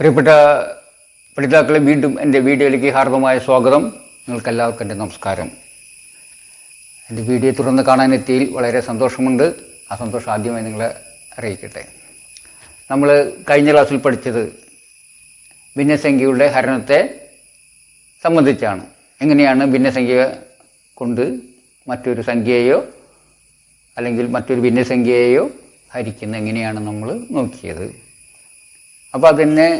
പ്രിയപ്പെട്ട പഠിതാക്കളെ, വീണ്ടും എൻ്റെ വീഡിയോയിലേക്ക് ഹാർദമായ സ്വാഗതം. നിങ്ങൾക്കെല്ലാവർക്കും എൻ്റെ നമസ്കാരം. എൻ്റെ വീഡിയോ തുടർന്ന് കാണാനെത്തിയതിൽ വളരെ സന്തോഷമുണ്ട്. ആ സന്തോഷം ആദ്യമായി നിങ്ങളെ അറിയിക്കട്ടെ. നമ്മൾ കഴിഞ്ഞ ക്ലാസ്സിൽ പഠിച്ചത് ഭിന്നസംഖ്യയുടെ ഹരണത്തെ സംബന്ധിച്ചാണ്. എങ്ങനെയാണ് ഭിന്നസംഖ്യ കൊണ്ട് മറ്റൊരു സംഖ്യയെയോ അല്ലെങ്കിൽ മറ്റൊരു ഭിന്നസംഖ്യയെയോ ഹരിക്കുന്നത് എങ്ങനെയാണ് നമ്മൾ നോക്കിയത്. അപ്പോൾ അതിനെ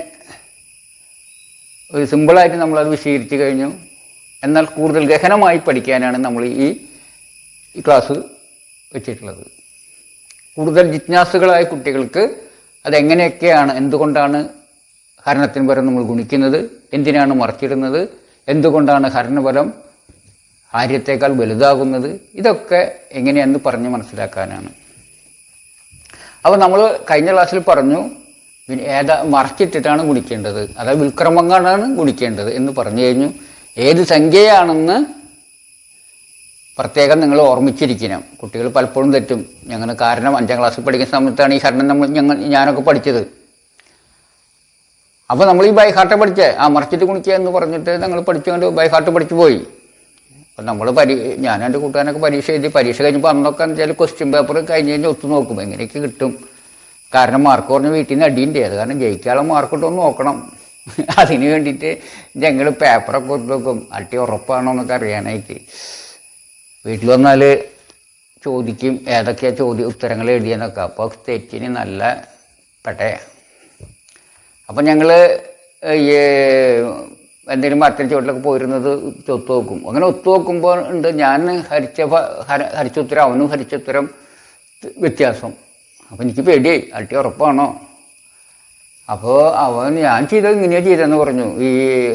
ഒരു സിമ്പിളായിട്ട് നമ്മളത് വിശദീകരിച്ച് കഴിഞ്ഞു. എന്നാൽ കൂടുതൽ ഗഹനമായി പഠിക്കാനാണ് നമ്മൾ ഈ ക്ലാസ് വെച്ചിട്ടുള്ളത്. കൂടുതൽ ജിജ്ഞാസുകളായ കുട്ടികൾക്ക് അതെങ്ങനെയൊക്കെയാണ്, എന്തുകൊണ്ടാണ് ഹരണത്തിന് പകരം നമ്മൾ ഗുണിക്കുന്നത്, എന്തിനാണ് മറിച്ചിടുന്നത്, എന്തുകൊണ്ടാണ് ഹരണഫലം ആര്യത്തേക്കാൾ വലുതാകുന്നത്, ഇതൊക്കെ എങ്ങനെയാണെന്ന് പറഞ്ഞ് മനസ്സിലാക്കാനാണ്. അപ്പോൾ നമ്മൾ കഴിഞ്ഞ ക്ലാസ്സിൽ പറഞ്ഞു മറച്ചിട്ടിട്ടാണ് ഗുണിക്കേണ്ടത്, അതായത് വിൽക്രമങ്ങളാണ് ഗുണിക്കേണ്ടത് എന്ന് പറഞ്ഞു കഴിഞ്ഞു. ഏത് സംഖ്യയാണെന്ന് പ്രത്യേകം നിങ്ങൾ ഓർമ്മിച്ചിരിക്കണം. കുട്ടികൾ പലപ്പോഴും തെറ്റും. കാരണം 5ാം ക്ലാസ്സിൽ പഠിക്കുന്ന സമയത്താണ് ഈ ഹരണം ഞാനൊക്കെ പഠിച്ചത്. അപ്പോൾ നമ്മൾ ഈ ബൈഹാർട്ട് പഠിച്ചേ, മറച്ചിട്ട് ഗുണിക്കുക എന്ന് പറഞ്ഞിട്ട് ഞങ്ങൾ പഠിച്ചുകൊണ്ട് ബൈഹാർട്ട് പഠിച്ചു പോയി. അപ്പം നമ്മൾ ഞാൻ എൻ്റെ കൂട്ടുകാരനൊക്കെ പരീക്ഷ എഴുതി, പരീക്ഷ കഴിഞ്ഞപ്പോൾ അന്നൊക്കെ വെച്ചാൽ ക്വസ്റ്റ്യൻ പേപ്പർ കഴിഞ്ഞ് ഒത്തു നോക്കും എങ്ങനെയൊക്കെ കിട്ടും. കാരണം മാർക്ക് കുറഞ്ഞ് വീട്ടിൽ നിന്ന് അടിയുണ്ട്. അത് കാരണം ജയിക്കാനുള്ള മാർക്ക് ഇട്ടൊന്ന് നോക്കണം. അതിന് വേണ്ടിയിട്ട് ഞങ്ങൾ പേപ്പറൊക്കെ ഒത്തു നോക്കും, അട്ടി ഉറപ്പാണോ എന്നൊക്കെ അറിയാനായിട്ട്. വീട്ടിൽ വന്നാൽ ചോദിക്കും ഏതൊക്കെയാണ് ഉത്തരങ്ങൾ എഴുതിയെന്നൊക്കെ. അപ്പോൾ തെറ്റിന് നല്ല പെട്ടയാണ്. അപ്പം ഞങ്ങൾ എന്തെങ്കിലും മറ്റൊരു ചുവട്ടിലൊക്കെ പോയിരുന്നത് ഒത്തു നോക്കും. അങ്ങനെ ഒത്തു നോക്കുമ്പോൾ ഉണ്ട് ഞാൻ ഹരിച്ച ഉത്തരം അവനും ഹരിച്ച ഉത്തരം വ്യത്യാസം. അപ്പോൾ എനിക്ക് പേടിയായി, അട്ടി ഉറപ്പാണോ. അപ്പോൾ ഞാൻ ചെയ്തത് ഇങ്ങനെയാണ് ചെയ്തതെന്ന് പറഞ്ഞു. ഈ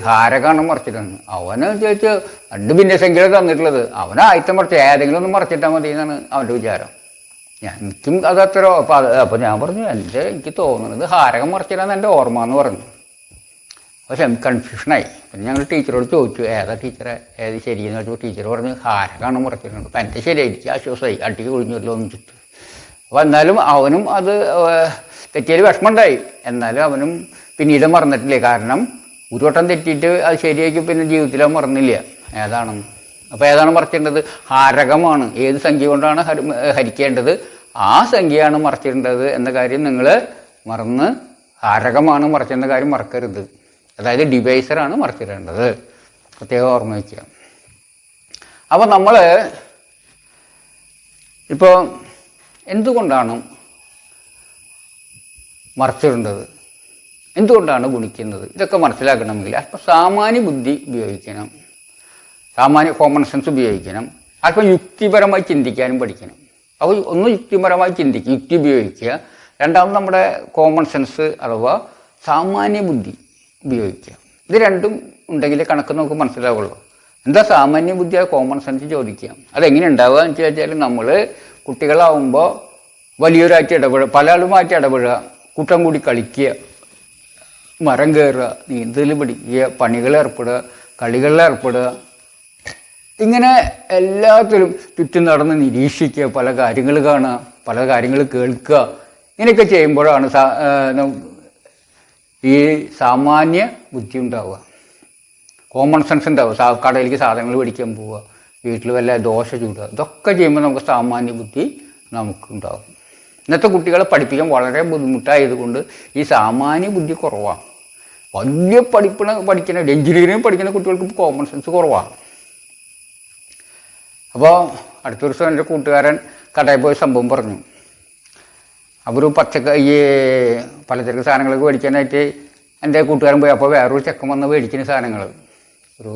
ഹാരകാണ് മറിച്ചിട്ടാണ്. അവന് ചോദിച്ചു 2 ഭിന്നസംഖ്യകൾ തന്നിട്ടുള്ളത്, അവന് ആദ്യത്തെ മറിച്ച് ഏതെങ്കിലും ഒന്ന് മറിച്ചിട്ടാൽ മതി എന്നാണ് അവൻ്റെ വിചാരം. എനിക്കും അതത്ര. അപ്പോൾ ഞാൻ പറഞ്ഞു എനിക്ക് തോന്നുന്നത് ഹാരകം മറിച്ചിട്ടാണ് എൻ്റെ ഓർമ്മ എന്ന് പറഞ്ഞു. പക്ഷെ കൺഫ്യൂഷനായി. പിന്നെ ഞങ്ങൾ ടീച്ചറോട് ചോദിച്ചു ഏതാ ടീച്ചറെ ഏത് ശരിയെന്ന് ചോദിച്ചപ്പോൾ ടീച്ചർ പറഞ്ഞു ഹാരകാണ് മറിച്ചിട്ടുണ്ട്. അപ്പം എൻ്റെ ശരിയായി, എനിക്ക് ആശ്വാസമായി, അടിക്ക് ഒഴിഞ്ഞല്ലോ എന്ന് ചുറ്റും. അപ്പോൾ എന്നാലും അവനും അത് തെറ്റിയൊരു വിഷമമുണ്ടായി. എന്നാലും അവനും പിന്നീട് മറന്നിട്ടില്ലേ. കാരണം ഒരു വട്ടം തെറ്റിയിട്ട് അത് ശരിയാക്കി പിന്നെ ജീവിതത്തിൽ അവൻ മറന്നില്ല ഏതാണെന്ന്. അപ്പോൾ ഏതാണ് മറിച്ചിടേണ്ടത്? ഹാരകമാണ്. ഏത് സംഖ്യ കൊണ്ടാണ് ഹരിക്കേണ്ടത് ആ സംഖ്യയാണ് മറിച്ചിടേണ്ടത് എന്ന കാര്യം നിങ്ങൾ മറന്ന് ഹാരകമാണ് മറിച്ചിടേണ്ട കാര്യം മറക്കരുത്. അതായത് ഡിവൈസറാണ് മറിച്ചിടേണ്ടത്, പ്രത്യേകം ഓർമ്മ വയ്ക്കുക. അപ്പോൾ നമ്മൾ ഇപ്പോൾ എന്തുകൊണ്ടാണ് മറിച്ചിടേണ്ടത്, എന്തുകൊണ്ടാണ് ഗുണിക്കുന്നത്, ഇതൊക്കെ മനസ്സിലാക്കണമെങ്കിൽ അല്പം സാമാന്യ ബുദ്ധി ഉപയോഗിക്കണം, സാമാന്യ കോമൺ സെൻസ് ഉപയോഗിക്കണം, അല്പം യുക്തിപരമായി ചിന്തിക്കാനും പഠിക്കണം. അപ്പോൾ ഒന്ന് യുക്തിപരമായി ചിന്തിക്കുക, യുക്തി ഉപയോഗിക്കുക. രണ്ടാമത് നമ്മുടെ കോമൺ സെൻസ് അഥവാ സാമാന്യ ബുദ്ധി ഉപയോഗിക്കുക. ഇത് രണ്ടും ഉണ്ടെങ്കിലേ കണക്ക് നമുക്ക് മനസ്സിലാവുള്ളൂ. എന്താ സാമാന്യ ബുദ്ധി, കോമൺ സെൻസ് ചോദിക്കുക. അതെങ്ങനെ ഉണ്ടാവുക എന്ന് വെച്ചാൽ നമ്മൾ കുട്ടികളാവുമ്പോൾ വലിയൊരായിട്ട് ഇടപെടുക, പല ആളുമായിട്ട് ഇടപെടുക, കൂട്ടം കൂടി കളിക്കുക, മരം കയറുക, നീന്തൽ പഠിക്കുക, പണികളേർപ്പെടുക, കളികളിലേർപ്പെടുക, ഇങ്ങനെ എല്ലാത്തിലും ചുറ്റും നടന്ന് നിരീക്ഷിക്കുക, പല കാര്യങ്ങൾ കാണുക, പല കാര്യങ്ങൾ കേൾക്കുക. ഇങ്ങനെയൊക്കെ ചെയ്യുമ്പോഴാണ് ഈ സാമാന്യ ബുദ്ധി ഉണ്ടാവുക, കോമൺ സെൻസ് ഉണ്ടാവുക. കടയിലേക്ക് സാധനങ്ങൾ മേടിക്കാൻ പോവുക, വീട്ടിൽ വല്ല ദോശ ചൂടുക, ഇതൊക്കെ ചെയ്യുമ്പോൾ നമുക്ക് സാമാന്യ ബുദ്ധി നമുക്കുണ്ടാകും. ഇന്നത്തെ കുട്ടികളെ പഠിപ്പിക്കാൻ വളരെ ബുദ്ധിമുട്ടായതുകൊണ്ട് ഈ സാമാന്യ ബുദ്ധി കുറവാണ്. വലിയ പഠിക്കുന്ന എഞ്ചിനീയറിംഗ് പഠിക്കുന്ന കുട്ടികൾക്ക് കോമൺ സെൻസ് കുറവാണ്. അപ്പോൾ അടുത്ത ദിവസം എൻ്റെ കൂട്ടുകാരൻ കടയിൽ പോയ സംഭവം പറഞ്ഞു. അവർ ഈ പലചരക്ക് സാധനങ്ങളൊക്കെ മേടിക്കാനായിട്ട് എൻ്റെ കൂട്ടുകാരൻ പോയി. അപ്പോൾ വേറൊരു ചെക്കൻ വന്ന് മേടിക്കുന്ന സാധനങ്ങൾ ഒരു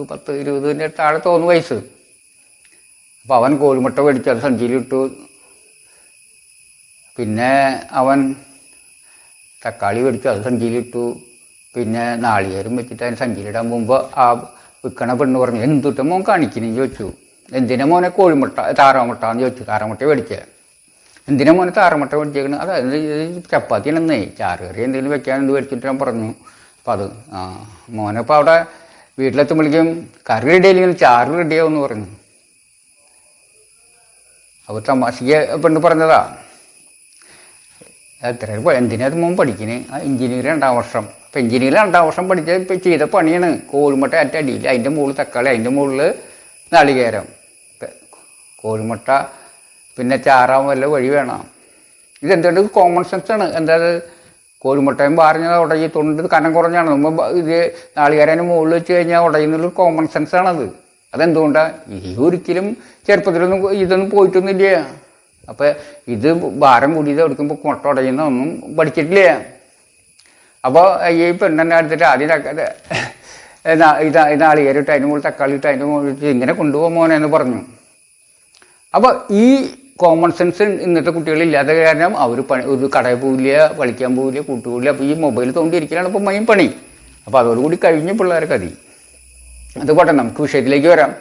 10-20 താഴെ തോന്നുന്ന വയസ്സ്. അപ്പോൾ അവൻ കോഴിമുട്ട മേടിച്ച് അത് സഞ്ചിയിലിട്ടു. പിന്നെ അവൻ തക്കാളി മേടിച്ചു, അത് സഞ്ചിയിലിട്ടു. പിന്നെ നാളികേരം വെച്ചിട്ട് അതിന് സഞ്ചിയിലിടാൻ പോകുമ്പോൾ ആ വിൽക്കണ പെണ്ണ് പറഞ്ഞു, എന്തുട്ട മോൻ കാണിക്കുന്നു ചോദിച്ചു. എന്തിനാ മോനെ കോഴിമുട്ട താറാമുട്ട എന്ന് ചോദിച്ചു. താറാമുട്ട മേടിച്ചത്. എന്തിനാ മോനെ താറാമുട്ട മേടിച്ചേക്കുന്നത്? അതായത് ചപ്പാത്തിയാണെന്നേ, ചാറുകറി എന്തെങ്കിലും വെക്കാൻ എന്ത് മേടിച്ചിട്ട് ഞാൻ പറഞ്ഞു. അപ്പോൾ അത് മോനെ ഇപ്പോൾ അവിടെ വീട്ടിലെത്തുമ്പോഴേക്കും കറി റെഡിയായില്ലെങ്കിൽ ചാറ് റെഡിയാവുമെന്ന് പറഞ്ഞു. അപ്പോൾ തമാശയ്ക്ക് പെണ്ണ് പറഞ്ഞതാ. എത്ര എന്തിനാ മോൻ പഠിക്കുന്നത്? എഞ്ചിനീയറിംഗ് 2ാം വർഷം. അപ്പം എഞ്ചിനീയറിൽ 2ാം വർഷം പഠിച്ച ഇപ്പം ചെയ്ത പണിയാണ്. കോഴിമുട്ട ഏറ്റവും അടിയിൽ, അതിൻ്റെ മുകളിൽ തക്കാളി, അതിൻ്റെ മുകളിൽ നാളികേരം, കോഴിമുട്ട പിന്നെ ചാറാൻ വല്ല വഴി വേണം. ഇതെന്തുകൊണ്ട് കോമൺ സെൻസാണ്. എന്താ കോഴിമുട്ടയും പറഞ്ഞത് ഉടയി തൊണ്ട് കനം കുറഞ്ഞാണ്. നമ്മൾ ഇത് നാളികേരന് മുകളിൽ വെച്ച് കഴിഞ്ഞാൽ ഉടയുന്നുള്ളൊരു കോമൺ സെൻസാണത്. അതെന്തുകൊണ്ടാണ്? ഈ ഒരിക്കലും ചെറുപ്പത്തിലൊന്നും ഇതൊന്നും പോയിട്ടൊന്നുമില്ല. അപ്പം ഇത് ഭാരം കൂടിയത് എടുക്കുമ്പോൾ മുട്ട ഉടയുന്ന ഒന്നും പഠിച്ചിട്ടില്ല. അപ്പോൾ ഈ പെണ്ണെന്നെ എടുത്തിട്ട് ആദ്യം നാളികേരം ഇട്ട് അതിന് മുകളിൽ തക്കാളി ഇട്ട് അതിൻ്റെ മുകളിൽ ഇങ്ങനെ കൊണ്ടുപോകാൻ മോനെന്ന് പറഞ്ഞു. അപ്പോൾ ഈ കോമൺ സെൻസ് ഇന്നത്തെ കുട്ടികളില്ലാത്ത കാരണം അവർ ഒരു കടയിൽ പോവില്ല, കളിക്കാൻ പോവില്ല, കൂട്ടുപോവില്ല. അപ്പോൾ ഈ മൊബൈൽ തോണ്ടിയിരിക്കലാണ് ഇപ്പോൾ മെയിൻ പണി. അപ്പോൾ അതോടുകൂടി കഴിഞ്ഞ പിള്ളേർക്ക് അതി അത് പോട്ടെ, നമുക്ക് വിഷയത്തിലേക്ക് വരാം.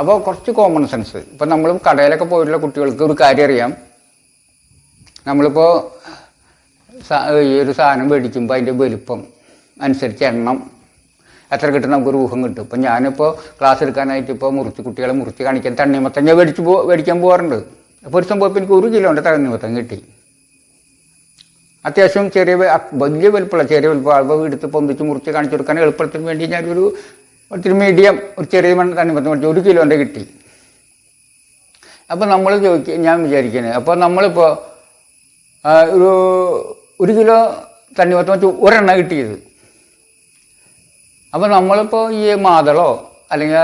അപ്പോൾ കുറച്ച് കോമൺ സെൻസ്. ഇപ്പം നമ്മൾ കടയിലൊക്കെ പോയിട്ടുള്ള കുട്ടികൾക്ക് ഒരു കാര്യം അറിയാം. നമ്മളിപ്പോൾ ഈ ഒരു സാധനം മേടിക്കുമ്പോൾ അതിൻ്റെ വലുപ്പം അനുസരിച്ച് എണ്ണം എത്ര കിട്ടും നമുക്കൊരു ഊഹം കിട്ടും. ഇപ്പം ഞാനിപ്പോൾ ക്ലാസ് എടുക്കാനായിട്ട് ഇപ്പോൾ കുട്ടികളെ മുറിച്ച് കാണിക്കാൻ തണ്ണിമത്തങ്ങ മേടിക്കാൻ പോകാറുണ്ട്. അപ്പോൾ ഒരു സംഭവം എനിക്ക് 1 കിലോൻ്റെ തണ്ണിമത്തങ്ങ കിട്ടി. അത്യാവശ്യം ചെറിയ വലിയ വലുപ്പമുള്ള ചെറിയ വലുപ്പം അപ്പോൾ എടുത്ത് പൊന്തിച്ച് മുറിച്ച് കാണിച്ചു കൊടുക്കാൻ എളുപ്പത്തിന് വേണ്ടി ഞാനൊരു ഒത്തിരി മീഡിയം ഒരു ചെറിയ തണ്ണിമത്തം മേടിച്ച് 1 കിലോൻ്റെ കിട്ടി. അപ്പോൾ നമ്മൾ ഞാൻ വിചാരിക്കുന്നത്, അപ്പോൾ നമ്മളിപ്പോൾ ഒരു 1 കിലോ തണ്ണിമത്തം വെച്ച് ഒരെണ്ണ കിട്ടിയത്. അപ്പോൾ നമ്മളിപ്പോൾ ഈ മാതളോ അല്ലെങ്കിൽ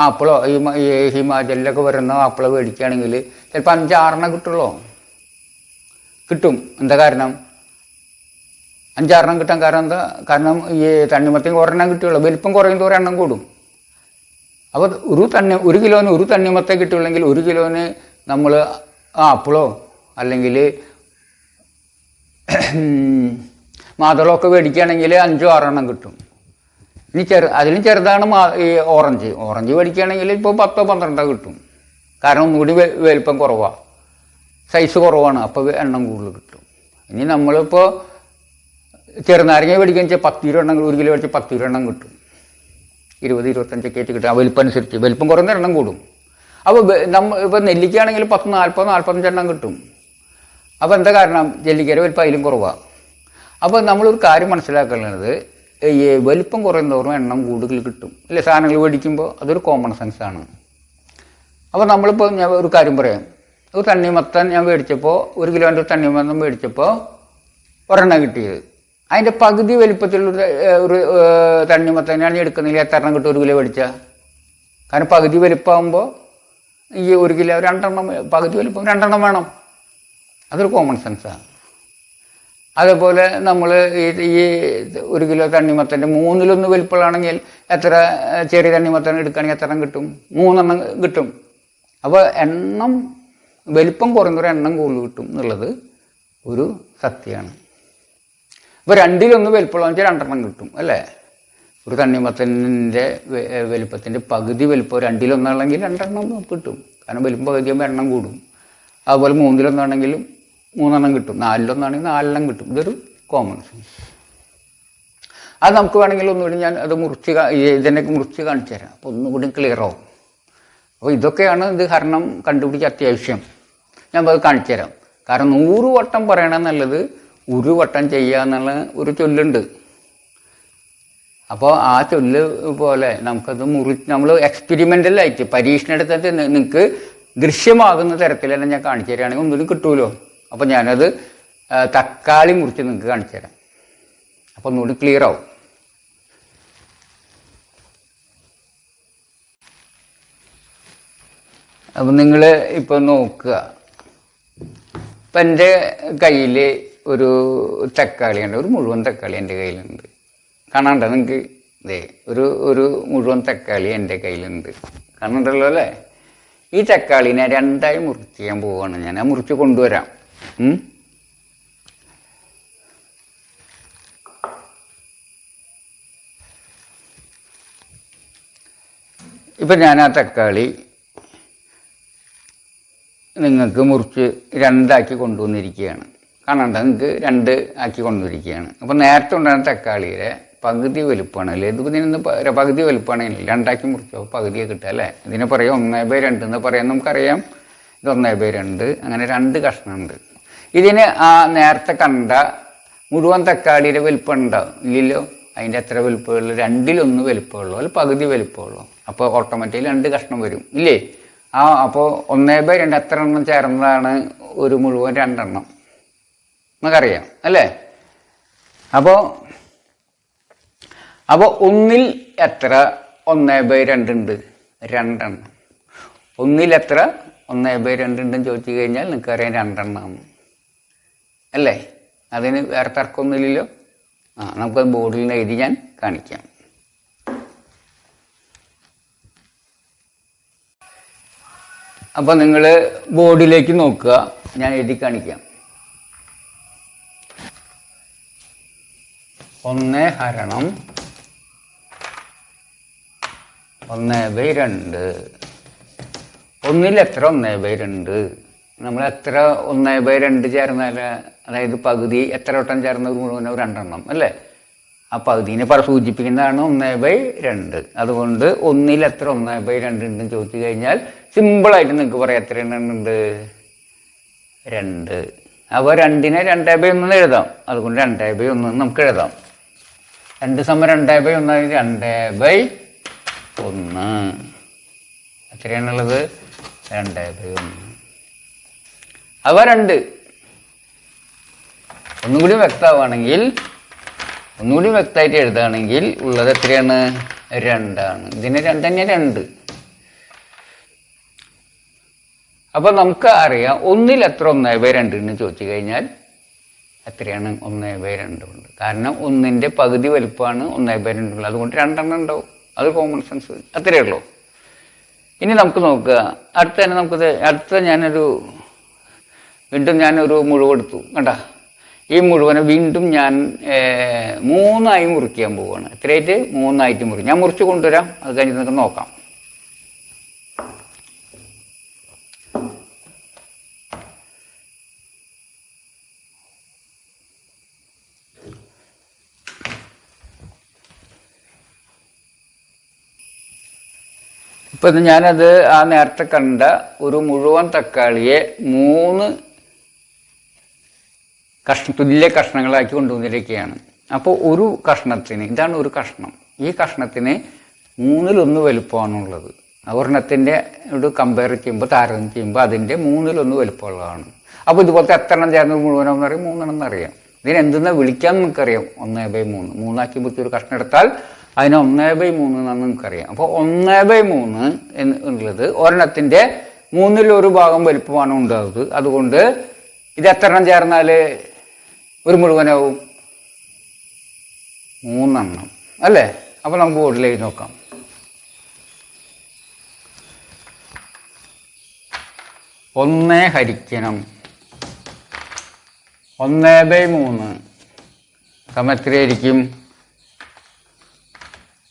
ആപ്പിളോ ഈ ഹിമാചലിലൊക്കെ വരുന്ന ആപ്പിളോ മേടിക്കുകയാണെങ്കിൽ ചിലപ്പോൾ 5-6 കിട്ടുള്ളൂ. എന്താ കാരണം? 5-6 കിട്ടാൻ കാരണം എന്താ? കാരണം ഈ തണ്ണിമത്തം ഒരെണ്ണം കിട്ടുള്ളൂ. വലിപ്പം കുറയും തോറും എണ്ണം കൂടും. അപ്പോൾ 1 കിലോന് 1 തണ്ണിമത്തം കിട്ടുള്ളെങ്കിൽ 1 കിലോന് നമ്മൾ ആപ്പിളോ അല്ലെങ്കിൽ മാതളമൊക്കെ മേടിക്കുകയാണെങ്കിൽ 5-6 കിട്ടും. ഇനി അതിലും ചെറുതാണ് ഈ ഓറഞ്ച് മേടിക്കുകയാണെങ്കിൽ ഇപ്പോൾ 10-12 കിട്ടും. കാരണം ഒന്നുകൂടി വലിപ്പം കുറവാണ്, സൈസ് കുറവാണ്. അപ്പോൾ എണ്ണം കൂടുതൽ കിട്ടും. ഇനി നമ്മളിപ്പോൾ ചെറുനാരങ്ങ മേടിക്കുകയെന്ന് വെച്ചാൽ 10-20 1 കിലോ മേടിച്ചാൽ 10-20 കിട്ടും. 20-25 ആയിട്ട് കിട്ടും. ആ വലിപ്പം അനുസരിച്ച് വലിപ്പം കുറഞ്ഞ എണ്ണം കൂടും. അപ്പോൾ ഇപ്പോൾ നെല്ലിക്കയാണെങ്കിൽ 10-40-45 കിട്ടും. അപ്പോൾ എന്താ കാരണം? നെല്ലിക്കയുടെ വലിപ്പം അതിലും കുറവാണ്. അപ്പോൾ നമ്മളൊരു കാര്യം മനസ്സിലാക്കുന്നത്, ഈ വലിപ്പം കുറയുന്നതോറും എണ്ണം കൂടുതൽ കിട്ടും അല്ലേ സാധനങ്ങൾ മേടിക്കുമ്പോൾ. അതൊരു കോമൺ സെൻസാണ്. അപ്പോൾ നമ്മളിപ്പോൾ ഞാൻ ഒരു കാര്യം പറയാം. ഒരു തണ്ണിമത്തൻ ഞാൻ മേടിച്ചപ്പോൾ 1 കിലോൻ്റെ തണ്ണിമത്തം മേടിച്ചപ്പോൾ ഒരെണ്ണം കിട്ടിയത്. അതിൻ്റെ പകുതി വലിപ്പത്തിലുള്ള ഒരു തണ്ണിമത്തനാണ് എടുക്കുന്നെങ്കിൽ എത്ര എണ്ണം കിട്ടും 1 കിലോ മേടിച്ചാൽ? കാരണം പകുതി വലിപ്പമാകുമ്പോൾ ഈ 1 കിലോ 2 പകുതി വലിപ്പം 2 വേണം. അതൊരു കോമൺ സെൻസാണ്. അതേപോലെ നമ്മൾ ഈ 1 കിലോ തണ്ണിമത്തൻ്റെ 3-1 വലിപ്പമാണെങ്കിൽ എത്ര ചെറിയ തണ്ണിമത്തൻ എടുക്കുകയാണെങ്കിൽ എത്ര കിട്ടും? 3 കിട്ടും. അപ്പോൾ വലിപ്പം കുറഞ്ഞൊരു എണ്ണം കൂടുതൽ കിട്ടും എന്നുള്ളത് ഒരു സത്യമാണ്. അപ്പോൾ 2-1 വലിപ്പമുള്ളതെന്ന് വെച്ചാൽ 2 കിട്ടും അല്ലേ? ഒരു തണ്ണിമത്തൻ്റെ വലിപ്പത്തിൻ്റെ പകുതി വലിപ്പം 2-1 ആണെങ്കിൽ 2 കിട്ടും. കാരണം വലിപ്പം പകുതിയാകുമ്പോൾ എണ്ണം കൂടും. അതുപോലെ 3-1 ആണെങ്കിലും 3 കിട്ടും. 4-1 ആണെങ്കിൽ 4 കിട്ടും. ഇതൊരു കോമൺ സെൻസ്. അത് നമുക്ക് വേണമെങ്കിൽ ഒന്നുകൂടി ഞാൻ അത് ഇതിനൊക്കെ മുറിച്ച് കാണിച്ചു തരാം. അപ്പോൾ ഒന്നുകൂടി ക്ലിയർ ആവും. അപ്പോൾ ഇതൊക്കെയാണ് ഇത് ഹരണം കണ്ടുപിടിക്കുക അത്യാവശ്യം. ഞാൻ അത് കാണിച്ചു തരാം. കാരണം 100 വട്ടം പറയണമെന്നുള്ളത് 1 വട്ടം ചെയ്യുക എന്നുള്ള ഒരു ചൊല്ലുണ്ട്. അപ്പോൾ ആ ചൊല്ല് പോലെ നമുക്കത് നമ്മൾ എക്സ്പെരിമെൻ്റലായിട്ട് പരീക്ഷണെടുത്തിട്ട് നിങ്ങൾക്ക് ദൃശ്യമാകുന്ന തരത്തിലെല്ലാം ഞാൻ കാണിച്ചു തരികയാണെങ്കിൽ ഒന്നുകൂടി കിട്ടുമല്ലോ. അപ്പോൾ ഞാനത് തക്കാളി മുറിച്ച് നിങ്ങൾക്ക് കാണിച്ചു തരാം. അപ്പോൾ ഒന്നുകൂടി ക്ലിയർ ആവും. അപ്പം നിങ്ങൾ ഇപ്പോൾ നോക്കുക. ഇപ്പം എൻ്റെ കയ്യിൽ ഒരു തക്കാളിയുണ്ട്. ഒരു മുഴുവൻ തക്കാളി എൻ്റെ കയ്യിലുണ്ട്. കാണാണ്ടോ നിങ്ങൾക്ക്? ഇതേ ഒരു മുഴുവൻ തക്കാളി എൻ്റെ കയ്യിലുണ്ട്. കാണണ്ടല്ലോ അല്ലേ? ഈ തക്കാളിനെ 2ആയി മുറിക്കാൻ പോവുകയാണ് ഞാൻ. മുറിച്ച് കൊണ്ടുവരാം. ഇപ്പം ഞാൻ ആ തക്കാളി നിങ്ങൾക്ക് മുറിച്ച് 2ആക്കി കൊണ്ടുവന്നിരിക്കുകയാണ്. കാണണ്ട, നിങ്ങൾക്ക് 2 ആക്കി കൊണ്ടുവന്നിരിക്കുകയാണ്. അപ്പോൾ നേരത്തെ ഉണ്ടായിരുന്ന തക്കാളിയുടെ പകുതി വലുപ്പമാണ് അല്ലേ? ഇതിപ്പോൾ ഇതിനൊന്ന് പകുതി വലുപ്പമാണെങ്കിൽ 2ആക്കി മുറിച്ചോ പകുതിയെ കിട്ടുക അല്ലേ? ഇതിനെ പറയാം 1/2 എന്ന് പറയാൻ നമുക്കറിയാം. ഇത് 1/2 അങ്ങനെ 2 കഷ്ണമുണ്ട്. ഇതിന് ആ നേരത്തെ കണ്ട മുഴുവൻ തക്കാളിയുടെ വലുപ്പം ഉണ്ടാവും ഇല്ലല്ലോ? അതിൻ്റെ എത്ര വലിപ്പമുള്ളൂ? രണ്ടിലൊന്ന് വലിപ്പമുള്ളൂ, അല്ല പകുതി വലിപ്പമുള്ളൂ. അപ്പോൾ ഓട്ടോമാറ്റിക്കലി 2 കഷ്ണം വരും ഇല്ലേ? അപ്പോൾ 1/2 എത്ര എണ്ണം ചേർന്നതാണ് ഒരു മുഴുവൻ 2 എണ്ണം നമുക്കറിയാം അല്ലേ? അപ്പോൾ ഒന്നിൽ എത്ര 1/2 ഉണ്ട്? 2 എണ്ണം. ഒന്നിൽ എത്ര 1/2 ഉണ്ടെന്ന് ചോദിച്ചു കഴിഞ്ഞാൽ നിങ്ങൾക്കറിയാം 2 എണ്ണം അല്ലേ? അതിന് വേറെ തർക്കമൊന്നുമില്ലല്ലോ. നമുക്കത് ബോർഡിൽ എഴുതി ഞാൻ കാണിക്കാം. അപ്പോൾ നിങ്ങൾ ബോർഡിലേക്ക് നോക്കുക, ഞാൻ എഴുതി കാണിക്കാം. 1/1/2. ഒന്നിൽ എത്ര 1/2? നമ്മൾ എത്ര 1/2 ചേർന്നാൽ, അതായത് പകുതി എത്ര വട്ടം ചേർന്ന ഒരു മുഴുവൻ 2 എണ്ണം അല്ലേ? ആ പകുതിനെ സൂചിപ്പിക്കുന്നതാണ് 1/2. അതുകൊണ്ട് ഒന്നിൽ എത്ര 1/2 ഉണ്ടെന്ന് ചോദിച്ചു കഴിഞ്ഞാൽ സിമ്പിളായിട്ട് നിങ്ങൾക്ക് പറയാം എത്ര എണ്ണം ഉണ്ട്? 2. അപ്പോൾ 2നെ 2/1 എഴുതാം. അതുകൊണ്ട് 2/1 നമുക്ക് എഴുതാം. 2 = 2/1 2/1. എത്രയാണുള്ളത്? 2/1. അവ 2. ഒന്നുകൂടി വ്യക്തമാണെങ്കിൽ, ഒന്നുകൂടി വ്യക്തമായിട്ട് എഴുതുകയാണെങ്കിൽ ഉള്ളത് എത്രയാണ്? 2 ആണ്. ഇതിന് 2 തന്നെ 2. അപ്പോൾ നമുക്ക് അറിയാം ഒന്നിൽ എത്ര 1/2 എന്ന് ചോദിച്ചു കഴിഞ്ഞാൽ എത്രയാണ്? 1/2 ഉണ്ട്. കാരണം 1ൻ്റെ പകുതി വലുപ്പമാണ് 1/2 ഉള്ളത്. അതുകൊണ്ട് 2 എണ്ണം ഉണ്ടാവും. അത് കോമൺ സെൻസ്. അത്രയേ ഉള്ളൂ. ഇനി നമുക്ക് നോക്കുക. അടുത്ത വീണ്ടും ഞാനൊരു മുഴുവെടുത്തു കണ്ട. ഈ മുഴുവനെ വീണ്ടും ഞാൻ 3 മുറിക്കാൻ പോവുകയാണ്. എത്രയായിട്ട്? 3 മുറിക്കും. ഞാൻ മുറിച്ച് കൊണ്ടുവരാം. അത് കഴിഞ്ഞിട്ട് നമുക്ക് നോക്കാം. ഇപ്പം ഞാനത് നേരത്തെ കണ്ട ഒരു മുഴുവൻ തക്കാളിയെ 3 തുല്യ കഷ്ണങ്ങളാക്കി കൊണ്ടുവന്നിരിക്കുകയാണ്. അപ്പോൾ ഒരു കഷ്ണത്തിന്, ഇതാണ് ഒരു കഷ്ണം, ഈ കഷ്ണത്തിന് 1/3 വലുപ്പമാണുള്ളത്. ഒരെണ്ണത്തിൻ്റെ കമ്പയർ ചെയ്യുമ്പോൾ, താരതമ്യം ചെയ്യുമ്പോൾ അതിൻ്റെ 1/3 വലുപ്പമുള്ളതാണ്. അപ്പോൾ ഇതുപോലത്തെ എത്ര എണ്ണം ചേർന്ന് മുഴുവനെന്ന് പറയും? 3 എണ്ണം എന്നറിയാം. ഇതിനെന്തെന്നാ വിളിക്കാൻ നമുക്കറിയാം. 1/3. 3 മുറിച്ച് ഒരു കഷ്ണം എടുത്താൽ അതിന് 1/3 എന്നാണ് നമുക്കറിയാം. അപ്പോൾ 1/3 എന്നുള്ളത് ഒരെണ്ണത്തിൻ്റെ 1/3 ഭാഗം വലുപ്പമാണ് ഉണ്ടാകുന്നത്. അതുകൊണ്ട് ഇത് എത്ര എണ്ണം ചേർന്നാൽ ഒരു മുഴുവനാവും? 3 എണ്ണം അല്ലേ? അപ്പോൾ നമുക്ക് ബോർഡിലേക്ക് നോക്കാം. ഒന്ന് ഹരിക്കണം 1/3 എത്രയായിരിക്കും?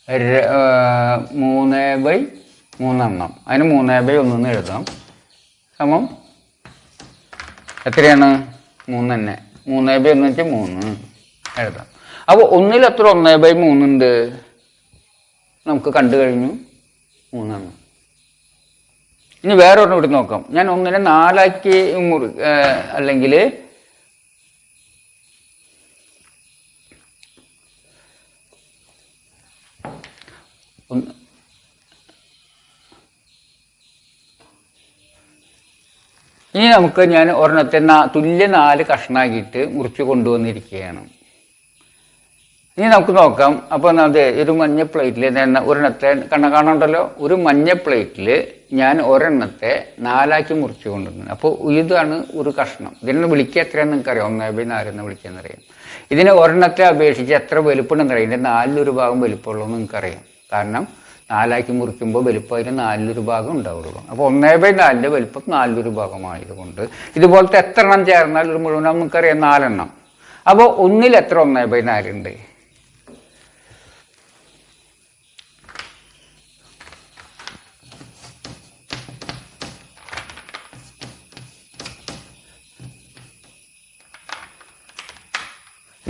3/3 എണ്ണം. അതിന് 3/1 എഴുതാം. സമം എത്രയാണ്? 3 തന്നെ. 3/1 വെച്ചാൽ 3 എഴുതാം. അപ്പോൾ ഒന്നിൽ എത്ര 1/3 ഉണ്ട് നമുക്ക് കണ്ടു കഴിഞ്ഞു. 3 എണ്ണം. ഇനി വേറെ ഒരെണ്ണം ഇവിടെ നോക്കാം. ഞാൻ 1നെ 4 അല്ലെങ്കിൽ ഇനി ഞാൻ ഒരെണ്ണത്തെ തുല്യ 4 കഷ്ണാക്കിയിട്ട് മുറിച്ച് കൊണ്ടുവന്നിരിക്കുകയാണ്. ഇനി നമുക്ക് നോക്കാം. അപ്പോൾ അത് ഒരു മഞ്ഞ പ്ലേറ്റിൽ ഒരെണ്ണത്തെ കാണണ്ടല്ലോ. ഒരു മഞ്ഞ പ്ലേറ്റിൽ ഞാൻ ഒരെണ്ണത്തെ 4 മുറിച്ച് കൊണ്ടുവന്നു. അപ്പോൾ ഇതാണ് ഒരു കഷ്ണം. ഇതിനെ വിളിക്കുക എത്രയാണെന്ന് നിങ്ങൾക്കറിയാം? 1/4 എന്ന് വിളിക്കാന്നറിയാം. ഇതിനെ ഒരെണ്ണത്തെ അപേക്ഷിച്ച് എത്ര വലുപ്പമുണ്ടെന്നറിയാം. ഇതിൻ്റെ 4/1 ഭാഗം വലുപ്പമുള്ളൂ എന്ന് നിങ്ങൾക്കറിയാം. കാരണം 4 മുറിക്കുമ്പോൾ വലുപ്പം അതിന് 4/1 ഭാഗം ഉണ്ടാവുള്ളൂ. അപ്പോൾ 1/4 വലുപ്പം 4/1 ഭാഗമായതുകൊണ്ട് ഇതുപോലത്തെ എത്ര എണ്ണം ചേർന്നാൽ ഒരു മുഴുവൻ നമുക്കറിയാം? 4 എണ്ണം. അപ്പോൾ ഒന്നിൽ എത്ര 1/4 ഉണ്ട്?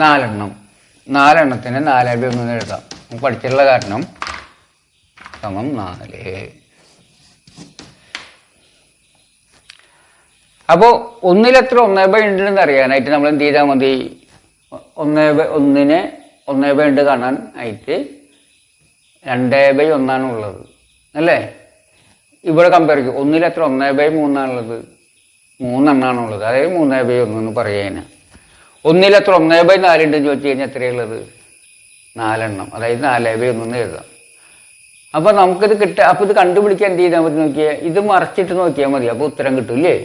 നാലെണ്ണം. 4 എണ്ണത്തിന് 4/1 എഴുതാം. നമുക്ക് പഠിച്ചിട്ടുള്ള കാരണം സമം 4. അപ്പോൾ ഒന്നിലെത്ര 1/1 ഉണ്ടെന്ന് അറിയാനായിട്ട് നമ്മൾ എന്ത് ചെയ്താൽ മതി? 1/1 1/2 കാണാൻ ആയിട്ട് 2/1 അല്ലേ? ഇവിടെ കമ്പയർ ചെയ്യും. ഒന്നിൽ എത്ര? 1/3 3 അതായത് 3/1 എന്ന് പറയാൻ. ഒന്നിൽ എത്ര? 1/4 ഉണ്ടെന്ന് ചോദിച്ചു കഴിഞ്ഞാൽ എത്രയുള്ളത്? 4 അതായത് 4/1 എഴുതാം. അപ്പോൾ നമുക്കിത് കിട്ടുക. അപ്പോൾ ഇത് കണ്ടുപിടിക്കാൻ എന്ത് ചെയ്താൽ മതി നോക്കിയാൽ, ഇത് മറിച്ചിട്ട് നോക്കിയാൽ മതി. അപ്പോൾ ഉത്തരം കിട്ടില്ലേ?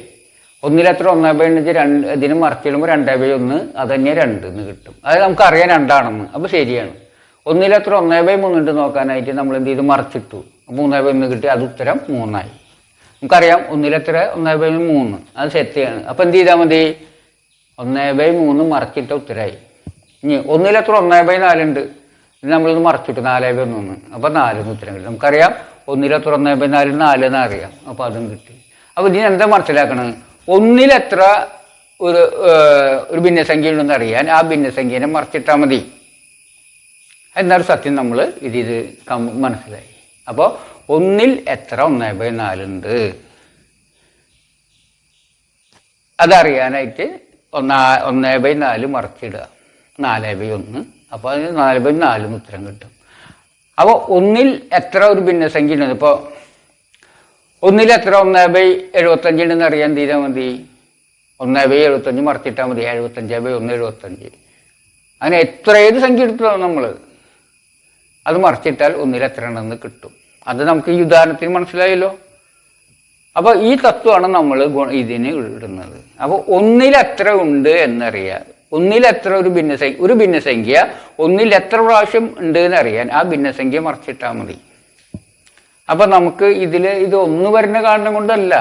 ഒന്നിലെത്ര? 1/2 ഇതിന് മറിച്ചിടുമ്പോൾ 2/1 അത് തന്നെ 2 എന്ന് കിട്ടും. അതായത് നമുക്കറിയാം 2 അപ്പോൾ ശരിയാണ്. ഒന്നിലെത്ര? 1/3 നോക്കാനായിട്ട് നമ്മൾ എന്ത് ചെയ്ത് മറിച്ചിട്ടു. 3/1 കിട്ടി, അത് ഉത്തരം 3 നമുക്കറിയാം. ഒന്നിലെത്ര? 1/3 അത് സെറ്റാണ്. അപ്പോൾ എന്ത് ചെയ്താൽ മതി? 1/3 മറിച്ചിട്ട ഉത്തരമായി. ഇനി ഒന്നിലെത്ര? 1/4 ഇത് നമ്മളിത് മറിച്ചിട്ടു 4/1 അപ്പോൾ 4 ഉത്തരം കിട്ടും. നമുക്കറിയാം ഒന്നിലെത്ര? 1/4 4 എന്ന് അറിയാം. അപ്പോൾ അതും കിട്ടി. അപ്പോൾ ഇതിന് എന്താ മനസ്സിലാക്കണത്? ഒന്നിലെത്ര ഒരു ഭിന്നസംഖ്യ ഉണ്ടെന്ന് അറിയാൻ ആ ഭിന്നസംഖ്യനെ മറിച്ചിട്ടാൽ മതി എന്നൊരു സത്യം നമ്മൾ ഇത് മനസ്സിലായി. അപ്പോൾ ഒന്നിൽ എത്ര 1/4 ഉണ്ട് അതറിയാനായിട്ട് 1/4 മറിച്ചിടുക 4/1. അപ്പോൾ അതിന് 4/4 ഉത്തരം കിട്ടും. അപ്പോൾ ഒന്നിൽ എത്ര ഒരു ഭിന്നസംഖ്യ ഉണ്ടെന്ന്, ഇപ്പോൾ ഒന്നിലെത്ര? 1/75 ഉണ്ടെന്ന് അറിയാൻ എന്ത് ചെയ്താൽ മതി? 1/75 മറിച്ചിട്ടാൽ മതി. 75/1 75. അങ്ങനെ ഏത് സംഖ്യ എടുത്തോ നമ്മൾ അത് മറിച്ചിട്ടാൽ ഒന്നിലെത്ര ഉണ്ടെന്ന് കിട്ടും. അത് നമുക്ക് ഈ ഉദാഹരണത്തിന് മനസ്സിലായല്ലോ. അപ്പോൾ ഈ തത്വമാണ് നമ്മൾ ഇതിന് ഇടുന്നത്. അപ്പോൾ ഒന്നിലെത്ര ഉണ്ട് എന്നറിയാൻ, ഒന്നിലെത്ര ഒരു ഭിന്നസംഖ്യ ഒന്നിൽ എത്ര പ്രാവശ്യം ഉണ്ട് എന്നറിയാൻ ആ ഭിന്നസംഖ്യ മറിച്ചിട്ടാൽ മതി. അപ്പോൾ നമുക്ക് ഇത് 1 വരുന്ന കാരണം കൊണ്ടല്ല.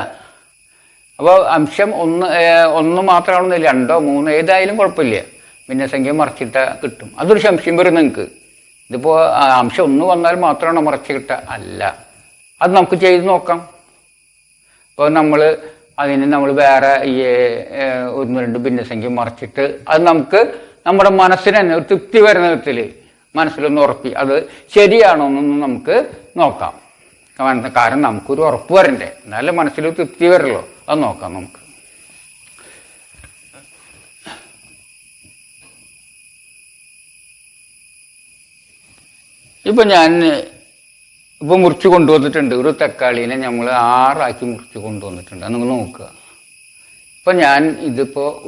അപ്പോൾ അംശം 1 മാത്രമാണെന്നില്ല, 2 3 ഏതായാലും കുഴപ്പമില്ല. ഭിന്നസംഖ്യ മറിച്ചിട്ടാൽ കിട്ടും. അതൊരു സംശയം വരും നിങ്ങൾക്ക്. ഇതിപ്പോൾ അംശം 1 വന്നാൽ മാത്രമാണോ മറിച്ച് കിട്ടുക? അല്ല. അത് നമുക്ക് ചെയ്ത് നോക്കാം. അപ്പോൾ അതിന് നമ്മൾ വേറെ ഈ 1-2 ഭിന്നസംഖ്യ മറിച്ചിട്ട് അത് നമുക്ക് നമ്മുടെ മനസ്സിന് തന്നെ ഒരു തൃപ്തി വരുന്ന വിധത്തിൽ മനസ്സിലൊന്ന് ഉറപ്പി അത് ശരിയാണോ എന്നൊന്ന് നമുക്ക് നോക്കാം. കാരണം നമുക്കൊരു ഉറപ്പ് വരണ്ടേ, എന്നാലും മനസ്സിൽ തൃപ്തി വരല്ലോ. അത് നോക്കാം നമുക്ക്. ഇപ്പം ഞാൻ മുറിച്ച് കൊണ്ടുവന്നിട്ടുണ്ട്. ഒരു തക്കാളീനെ നമ്മൾ 6 ആക്കി മുറിച്ച് കൊണ്ടുവന്നിട്ടുണ്ട്. അത് നിങ്ങൾ നോക്കുക. ഇപ്പം ഞാൻ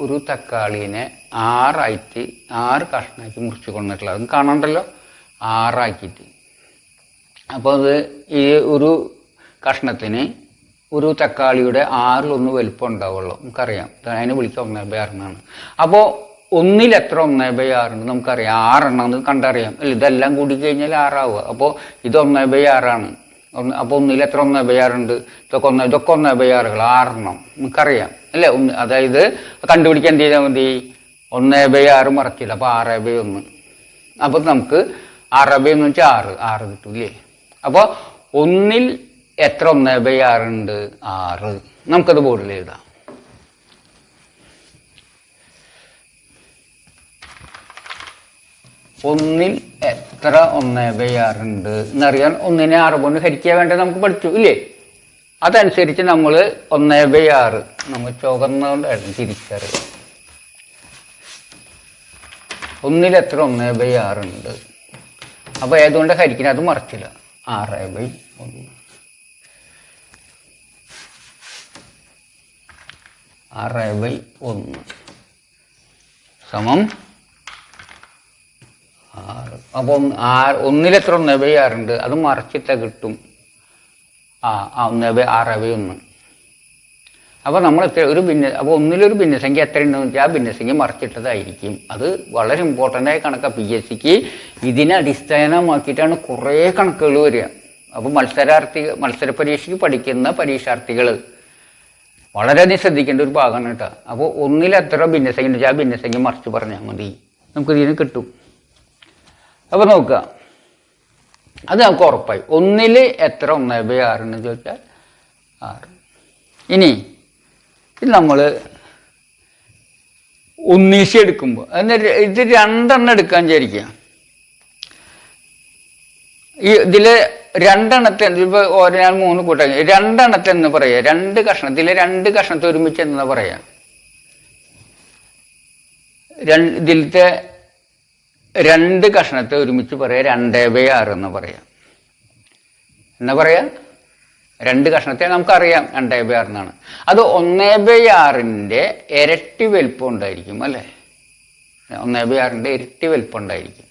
ഒരു തക്കാളീനെ 6 കഷ്ണമാക്കി മുറിച്ച് കൊണ്ടിട്ടുള്ളത് അത് കാണണ്ടല്ലോ, 6 ആക്കിയിട്ട്. അപ്പോൾ അത് ഈ ഒരു കഷ്ണത്തിന് ഒരു തക്കാളിയുടെ 6 വലിപ്പം ഉണ്ടാവുള്ളൂ. നമുക്കറിയാം. അതിനെ വിളിക്കുക 1/6 എന്നാണ്. അപ്പോൾ ഒന്നിലെത്ര 1/6 ഉണ്ട് നമുക്കറിയാം. 6 എന്ന് കണ്ടറിയാം അല്ല. ഇതെല്ലാം കൂടി കഴിഞ്ഞാൽ 6 ആവുക. അപ്പോൾ ഇത് 1/6 അപ്പോൾ ഒന്നിലെത്ര 1/6 ഉണ്ട്? ഇതൊക്കെ 1/6 6 നമുക്കറിയാം അല്ലേ? അതായത് കണ്ടുപിടിക്കാൻ എന്ത് ചെയ്താൽ മതി? 1/6 മറക്കില്ല. അപ്പോൾ 6/1. അപ്പോൾ നമുക്ക് 6/1 വെച്ചാൽ 6 കിട്ടൂല്ലേ? അപ്പോൾ ഒന്നിൽ എത്ര 1/6 ഉണ്ട്? 6. നമുക്കത് ബോർഡിൽ എഴുതാം. ഒന്നിൽ എത്ര 1/6 ഉണ്ട് എന്നറിയാൻ 1നെ 6 കൊണ്ട് ഹരിക്കാൻ വേണ്ടി നമുക്ക് പഠിച്ചു ഇല്ലേ? അതനുസരിച്ച് നമ്മൾ 1/6 നമ്മൾ ചുവന്നുകൊണ്ട് തിരിച്ചറിയാം. ഒന്നിലെത്ര 1/6 ഉണ്ട്. അപ്പോൾ ഏതുകൊണ്ട് ഹരിക്കുന്നത്? അത് മറിച്ചില്ല. 6/1 6/1 സമം 6. അപ്പോൾ ഒന്നിലെത്ര 1/6 ഉണ്ട്? അത് മറിച്ചിട്ട് കിട്ടും 6/1. അപ്പോൾ നമ്മൾ അപ്പോൾ ഒന്നിലൊരു ഭിന്നസംഖ്യ എത്ര ഉണ്ടെന്ന് വെച്ചാൽ ആ ഭിന്നസംഖ്യ മറിച്ചിട്ടതായിരിക്കും. അത് വളരെ ഇമ്പോർട്ടൻ്റായ കണക്കാണ്. PSCക്ക് ഇതിനെ അടിസ്ഥാനമാക്കിയിട്ടാണ് കുറേ കണക്കുകൾ വരിക. അപ്പോൾ മത്സര പരീക്ഷയ്ക്ക് പഠിക്കുന്ന പരീക്ഷാർത്ഥികൾ വളരെയധികം ശ്രദ്ധിക്കേണ്ട ഒരു ഭാഗമാണ് കേട്ടോ. അപ്പോൾ ഒന്നിലെത്ര ഭിന്നസംഖ്യ ഉണ്ട് വെച്ചാൽ ആ ഭിന്നസംഖ്യ മറിച്ച് പറഞ്ഞാൽ മതി, നമുക്കിതിന് കിട്ടും. അപ്പോൾ നോക്കുക, അത് നമുക്ക് ഉറപ്പായി. ഒന്നിൽ എത്ര 1/6 എന്ന് ചോദിച്ചാൽ 6. ഇനി ഇത് നമ്മൾ ഒന്നീശി എടുക്കുമ്പോൾ ഇത് 2 എടുക്കാൻ വിചാരിക്കുക. ഇതിൽ 2 ഇപ്പോൾ ഞാൻ 3 കൂട്ടാൻ 2 എന്ന് പറയാം. 2 കഷ്ണത്തിലെ 2 കഷ്ണത്തെ ഒരുമിച്ച് എന്ന് പറയാം. ഇതിലത്തെ രണ്ട് കഷ്ണത്തെ ഒരുമിച്ച് പറയാം 2/6 എന്ന് പറയാം. എന്നാ പറയാ? രണ്ട് കഷ്ണത്തെ നമുക്കറിയാം 2/6 എന്നാണ്. അത് 1/6ൻ്റെ ഇരട്ടി വലിപ്പം ഉണ്ടായിരിക്കും അല്ലേ? 1/6ൻ്റെ ഇരട്ടി വലിപ്പം ഉണ്ടായിരിക്കും.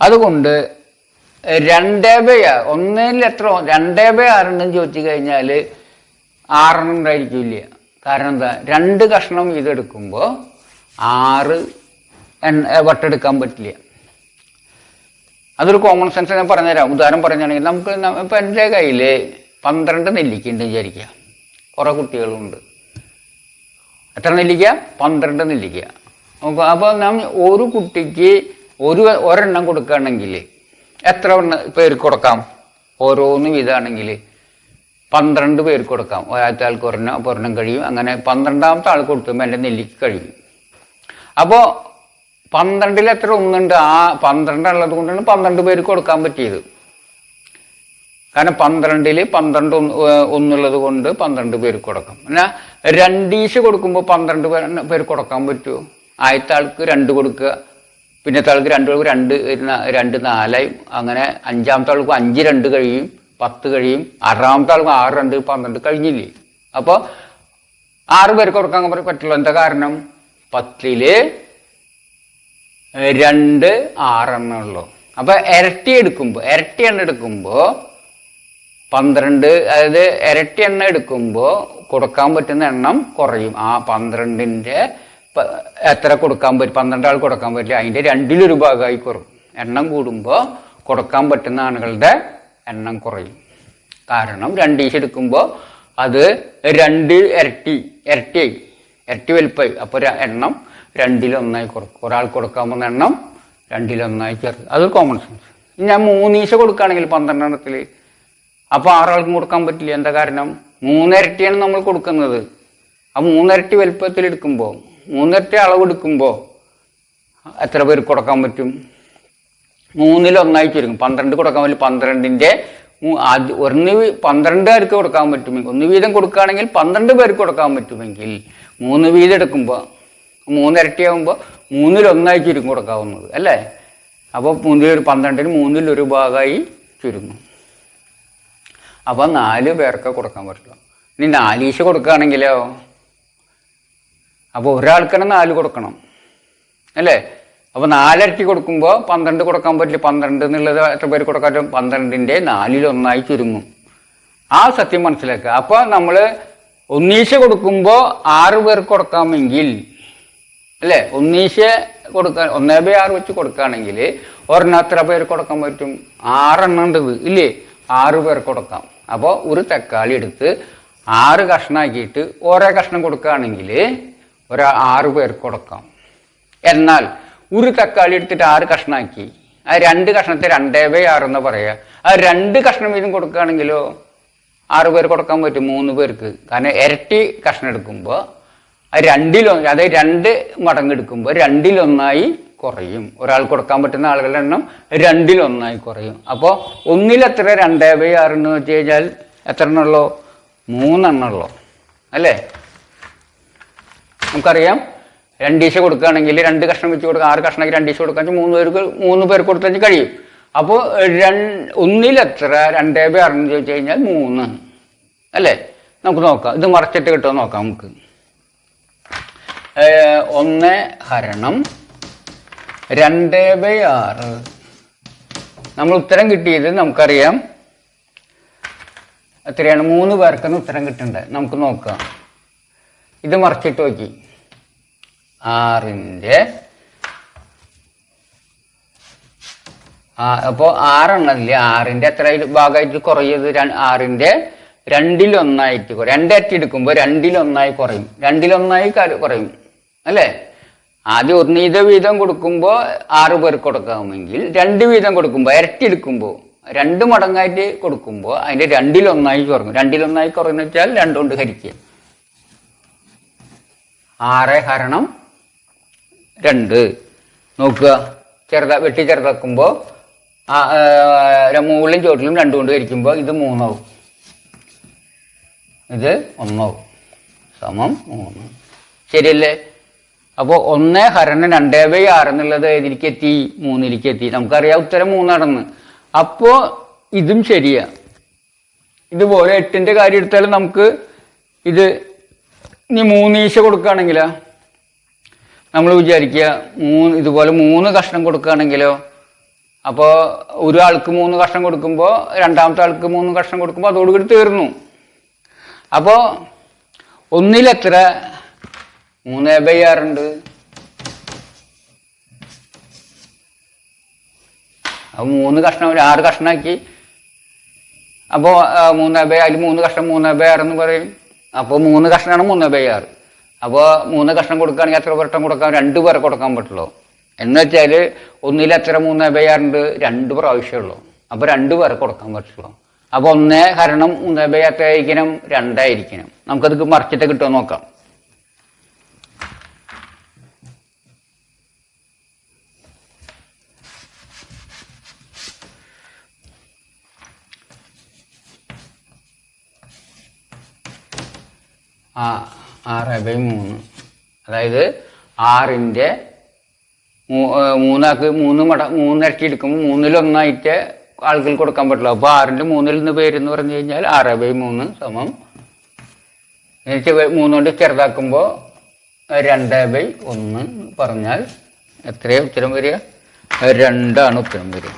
അതുകൊണ്ട് 2/6 ഒന്നിൽ എത്ര 2/6 ഉണ്ടെന്ന് ചോദിച്ചു കഴിഞ്ഞാൽ 6 ഉണ്ടായിരിക്കില്ല. കാരണം എന്താ? രണ്ട് കഷ്ണം ഇതെടുക്കുമ്പോൾ 6 വട്ടെടുക്കാൻ പറ്റില്ല. അതൊരു കോമൺ സെൻസ് ഞാൻ പറഞ്ഞുതരാം. ഉദാഹരണം പറഞ്ഞാണെങ്കിൽ നമുക്ക് ഇപ്പം എൻ്റെ കയ്യിൽ 12 നെല്ലിക്ക ഉണ്ട് വിചാരിക്കുക. കുറേ കുട്ടികളുണ്ട്. എത്ര നെല്ലിക്ക? 12 നെല്ലിക്ക. അപ്പോൾ ഒരു കുട്ടിക്ക് ഒരെണ്ണം കൊടുക്കുകയാണെങ്കിൽ എത്ര പേർക്ക് കൊടുക്കാം? ഓരോന്ന് വീതമാണെങ്കിൽ 12 പേർക്ക് കൊടുക്കാം. ഒരാഴ്ച ആൾക്ക് ഒരെണ്ണം കഴിയും. അങ്ങനെ 12ാമത്തെ ആൾ കൊടുക്കുമ്പോൾ എൻ്റെ നെല്ലിക്ക കഴിയും. അപ്പോൾ 12ൽ എത്ര ഒന്നുണ്ട്? ആ 12 ഉള്ളത് കൊണ്ടാണ് 12 പേർക്ക് കൊടുക്കാൻ പറ്റിയത്. കാരണം 12ൽ 12 ഒന്നുള്ളത് കൊണ്ട് 12 പേർക്ക് കൊടുക്കാം. എന്നാൽ 2 ഈശ കൊടുക്കുമ്പോൾ 12 പേർക്ക് കൊടുക്കാൻ പറ്റുമോ? ആദ്യത്തെ ആൾക്ക് 2 കൊടുക്കുക, പിന്നത്തെ ആൾക്ക് 2 കൊടുക്കുക, 2 4ആയി. അങ്ങനെ 5ാമത്തെ ആൾക്ക് 5 2 കഴിയും, 10 കഴിയും. 6ാമത്തെ ആൾക്ക് 6 2 12 കഴിഞ്ഞില്ലേ? അപ്പോൾ 6 പേർക്ക് കൊടുക്കാൻ പറ്റുള്ളൂ. എന്താ കാരണം? 10ൽ 2 6 എണ്ണുള്ളൂ. അപ്പോൾ ഇരട്ടി എണ്ണ എടുക്കുമ്പോൾ 12, അതായത് ഇരട്ടി എണ്ണ എടുക്കുമ്പോൾ കൊടുക്കാൻ പറ്റുന്ന എണ്ണം കുറയും. ആ 12ൻ്റെ എത്ര കൊടുക്കാൻ പറ്റും? 12 ആൾ കൊടുക്കാൻ പറ്റില്ല. അതിൻ്റെ 2ൽ1 ഭാഗമായി കുറയും. എണ്ണം കൂടുമ്പോൾ കൊടുക്കാൻ പറ്റുന്ന ആളുകളുടെ എണ്ണം കുറയും. കാരണം 2 ഈശ എടുക്കുമ്പോൾ അത് 2 ഇരട്ടി വലുപ്പമായി. അപ്പോൾ എണ്ണം 2ൽ 1 കുറക്കും. ഒരാൾ കൊടുക്കാൻ പോകുന്ന എണ്ണം 2ൽ 1 ചേർക്കും. അത് കോമൺ സെൻസ്. ഞാൻ 3 ഈശ കൊടുക്കുകയാണെങ്കിൽ 12 എണ്ണത്തിൽ അപ്പോൾ 6 ആൾക്കും കൊടുക്കാൻ പറ്റില്ല. എന്താ കാരണം? 3 ഇരട്ടിയാണ് നമ്മൾ കൊടുക്കുന്നത്. ആ 3 ഇരട്ടി വലുപ്പത്തിൽ എടുക്കുമ്പോൾ 3 ഇരട്ടി അളവ് എടുക്കുമ്പോൾ എത്ര പേർക്ക് കൊടുക്കാൻ പറ്റും? 3ൽ 1 ചുരുങ്ങും. 12 കൊടുക്കാൻ പറ്റില്ല. 12ൻ്റെ 12 പേർക്ക് കൊടുക്കാൻ പറ്റുമെങ്കിൽ, 1 വീതം കൊടുക്കുകയാണെങ്കിൽ 12 പേർക്ക് കൊടുക്കാൻ പറ്റുമെങ്കിൽ 3 വീതം എടുക്കുമ്പോൾ 3 ഇരട്ടിയാകുമ്പോൾ 3ൽ 1 ചുരുങ്ങി കൊടുക്കാവുന്നത് അല്ലേ? അപ്പോൾ 12ന് 3ൽ1 ഭാഗമായി ചുരുങ്ങും. അപ്പോൾ 4 പേർക്ക് കൊടുക്കാൻ പറ്റില്ല. ഇനി 4 ഈശ കൊടുക്കുകയാണെങ്കിലോ? അപ്പോൾ ഒരാൾക്കന്നെ 4 കൊടുക്കണം അല്ലേ? അപ്പോൾ 4 ഇരട്ടി കൊടുക്കുമ്പോൾ 12 കൊടുക്കാൻ പറ്റില്ല. 12 എന്നുള്ളത് എത്ര പേര് കൊടുക്കാൻ പറ്റും? 12ൻ്റെ 4ൽ 1 ചുരുങ്ങും. ആ സത്യം മനസ്സിലാക്കുക. അപ്പോൾ നമ്മൾ 1 ഈശ കൊടുക്കുമ്പോൾ 6 പേർക്ക് കൊടുക്കാമെങ്കിൽ അല്ലേ? 1 ഈശ കൊടുക്കാൻ 1/6 വെച്ച് കൊടുക്കുകയാണെങ്കിൽ ഒരെണ്ണം എത്ര പേർക്ക് കൊടുക്കാൻ പറ്റും? 6 എണ്ണം ഉണ്ടത് ഇല്ലേ? 6 പേർക്ക് കൊടുക്കാം. അപ്പോൾ ഒരു തക്കാളി എടുത്ത് 6 കഷ്ണമാക്കിയിട്ട് ഓരോ കഷ്ണം കൊടുക്കുകയാണെങ്കിൽ 6 പേർക്ക് കൊടുക്കാം. എന്നാൽ ഒരു തക്കാളി എടുത്തിട്ട് 6 കഷ്ണമാക്കി ആ 2 കഷ്ണത്തെ 2/6 എന്ന് പറയുക. ആ 2 കഷ്ണം വീതം കൊടുക്കുകയാണെങ്കിലോ 6 പേർക്ക് കൊടുക്കാൻ പറ്റും. 3 പേർക്ക്. കാരണം ഇരട്ടി കഷ്ണം എടുക്കുമ്പോൾ 2ൽ, അതായത് 2 മടങ്ങ് എടുക്കുമ്പോൾ 2ൽ 1 കുറയും. ഒരാൾ കൊടുക്കാൻ പറ്റുന്ന ആളുകളുടെ എണ്ണം 2ൽ 1 കുറയും. അപ്പോൾ ഒന്നിലെത്ര 2/6 എന്ന് വെച്ച് കഴിഞ്ഞാൽ എത്ര എണ്ണുള്ളൂ? 3 എണ്ണുള്ളൂ അല്ലേ? നമുക്കറിയാം 2 ഈശ കൊടുക്കുകയാണെങ്കിൽ 2 കഷ്ണം വെച്ച് കൊടുക്കുക, 6 കഷ്ണമാക്കി 2 ഈശ കൊടുക്കുകയാണെങ്കിൽ 3 പേർക്ക് കൊടുത്താൽ കഴിയും. അപ്പോൾ ഒന്നിലെത്ര 2/6 എന്ന് ചോദിച്ചു കഴിഞ്ഞാൽ 3 അല്ലേ? നമുക്ക് നോക്കാം. ഇത് മറച്ചിട്ട് കിട്ടുമോ നോക്കാം നമുക്ക്. 1/2/6 നമ്മൾ ഉത്തരം കിട്ടിയത് നമുക്കറിയാം എത്രയാണ്? 3 പേർക്കെന്ന് ഉത്തരം കിട്ടണ്ടേ? നമുക്ക് നോക്കാം. ഇത് മറിച്ചിട്ട് നോക്കി. 6ൻ്റെ അപ്പോൾ 6 എണ്ണമില്ല. 6ൻ്റെ എത്ര ഭാഗമായിട്ട് കുറയത്? 6ൻ്റെ 2ൽ 1 കുറയും. 2 ഇരട്ടി എടുക്കുമ്പോൾ 2ൽ 1 കുറയും. 2ൽ 1 കുറയും അല്ലേ? ആദ്യം 1 വീതം കൊടുക്കുമ്പോൾ 6 പേർക്ക് കൊടുക്കാമെങ്കിൽ 2 വീതം കൊടുക്കുമ്പോൾ ഇരട്ടി എടുക്കുമ്പോൾ 2 മടങ്ങായിട്ട് കൊടുക്കുമ്പോൾ അതിൻ്റെ 2ൽ 1 കുറയും. 2ൽ 1 കുറയുന്ന വെച്ചാൽ 2 കൊണ്ട് ഹരിക്കുക. 6/2 നോക്കുക. വെട്ടി ചെറുതാക്കുമ്പോൾ മുകളിലും ചോട്ടിലും 2 കൊണ്ട് ഹരിക്കുമ്പോൾ ഇത് 3 ആവും. ഇത് 1 ആവും. സമം 3. ശരിയല്ലേ? അപ്പോൾ 1/2/6 എന്നുള്ളത് ഏതിലേക്ക് എത്തി? 3ലേക്ക് എത്തി. നമുക്കറിയാം ഉത്തരം 3 അപ്പോൾ ഇതും ശരിയാ. ഇതുപോലെ 8ന്റെ കാര്യം എടുത്താലും നമുക്ക് ഇത് ഇനി 3 ഈശ കൊടുക്കുകയാണെങ്കിലോ, നമ്മൾ വിചാരിക്കുക ഇതുപോലെ 3 കഷ്ണം കൊടുക്കുകയാണെങ്കിലോ, അപ്പോൾ ഒരാൾക്ക് 3 കഷ്ണം കൊടുക്കുമ്പോൾ രണ്ടാമത്തെ ആൾക്ക് 3 കഷ്ണം കൊടുക്കുമ്പോൾ അതോടുകൂടി തീർന്നു. അപ്പോൾ ഒന്നിലെത്ര 3/6 ഉണ്ട്? അപ്പോൾ 3 കഷ്ണം 6 കഷ്ണമാക്കി. അപ്പോൾ 3/6 അതിൽ 3 കഷ്ണം 3/6 എന്ന് പറയും. അപ്പോൾ 3 കഷ്ണമാണ് 3/6. അപ്പോൾ 3 കഷ്ണം കൊടുക്കുകയാണെങ്കിൽ എത്ര വട്ടം കൊടുക്കാം? 2 പേർക്ക് കൊടുക്കാൻ പറ്റുള്ളൂ. എന്ന് വെച്ചാൽ ഒന്നിലെത്ര 3/6 ഉണ്ട്? 2 പ്രാവശ്യമുള്ളൂ. അപ്പോൾ 2 പേർക്ക് കൊടുക്കാൻ പറ്റുള്ളൂ. അപ്പോൾ 1/3/3 എത്ര ആയിരിക്കണം? 2 ആയിരിക്കണം. നമുക്കത് മറിച്ചിട്ട് കിട്ടുമോ നോക്കാം. ആ 6/3, അതായത് 6ന്റെ 3 ഇരട്ടി എടുക്കുമ്പോൾ 3/1 ആളുകൾ കൊടുക്കാൻ പറ്റില്ല. അപ്പോൾ 6ന്റെ 3 പേരെന്ന് പറഞ്ഞു കഴിഞ്ഞാൽ 6/3 സമം 3 കൊണ്ട് ചെറുതാക്കുമ്പോൾ 2/1 പറഞ്ഞാൽ എത്രയാണ് ഉത്തരം വരിക? 2 ഉത്തരം വരിക.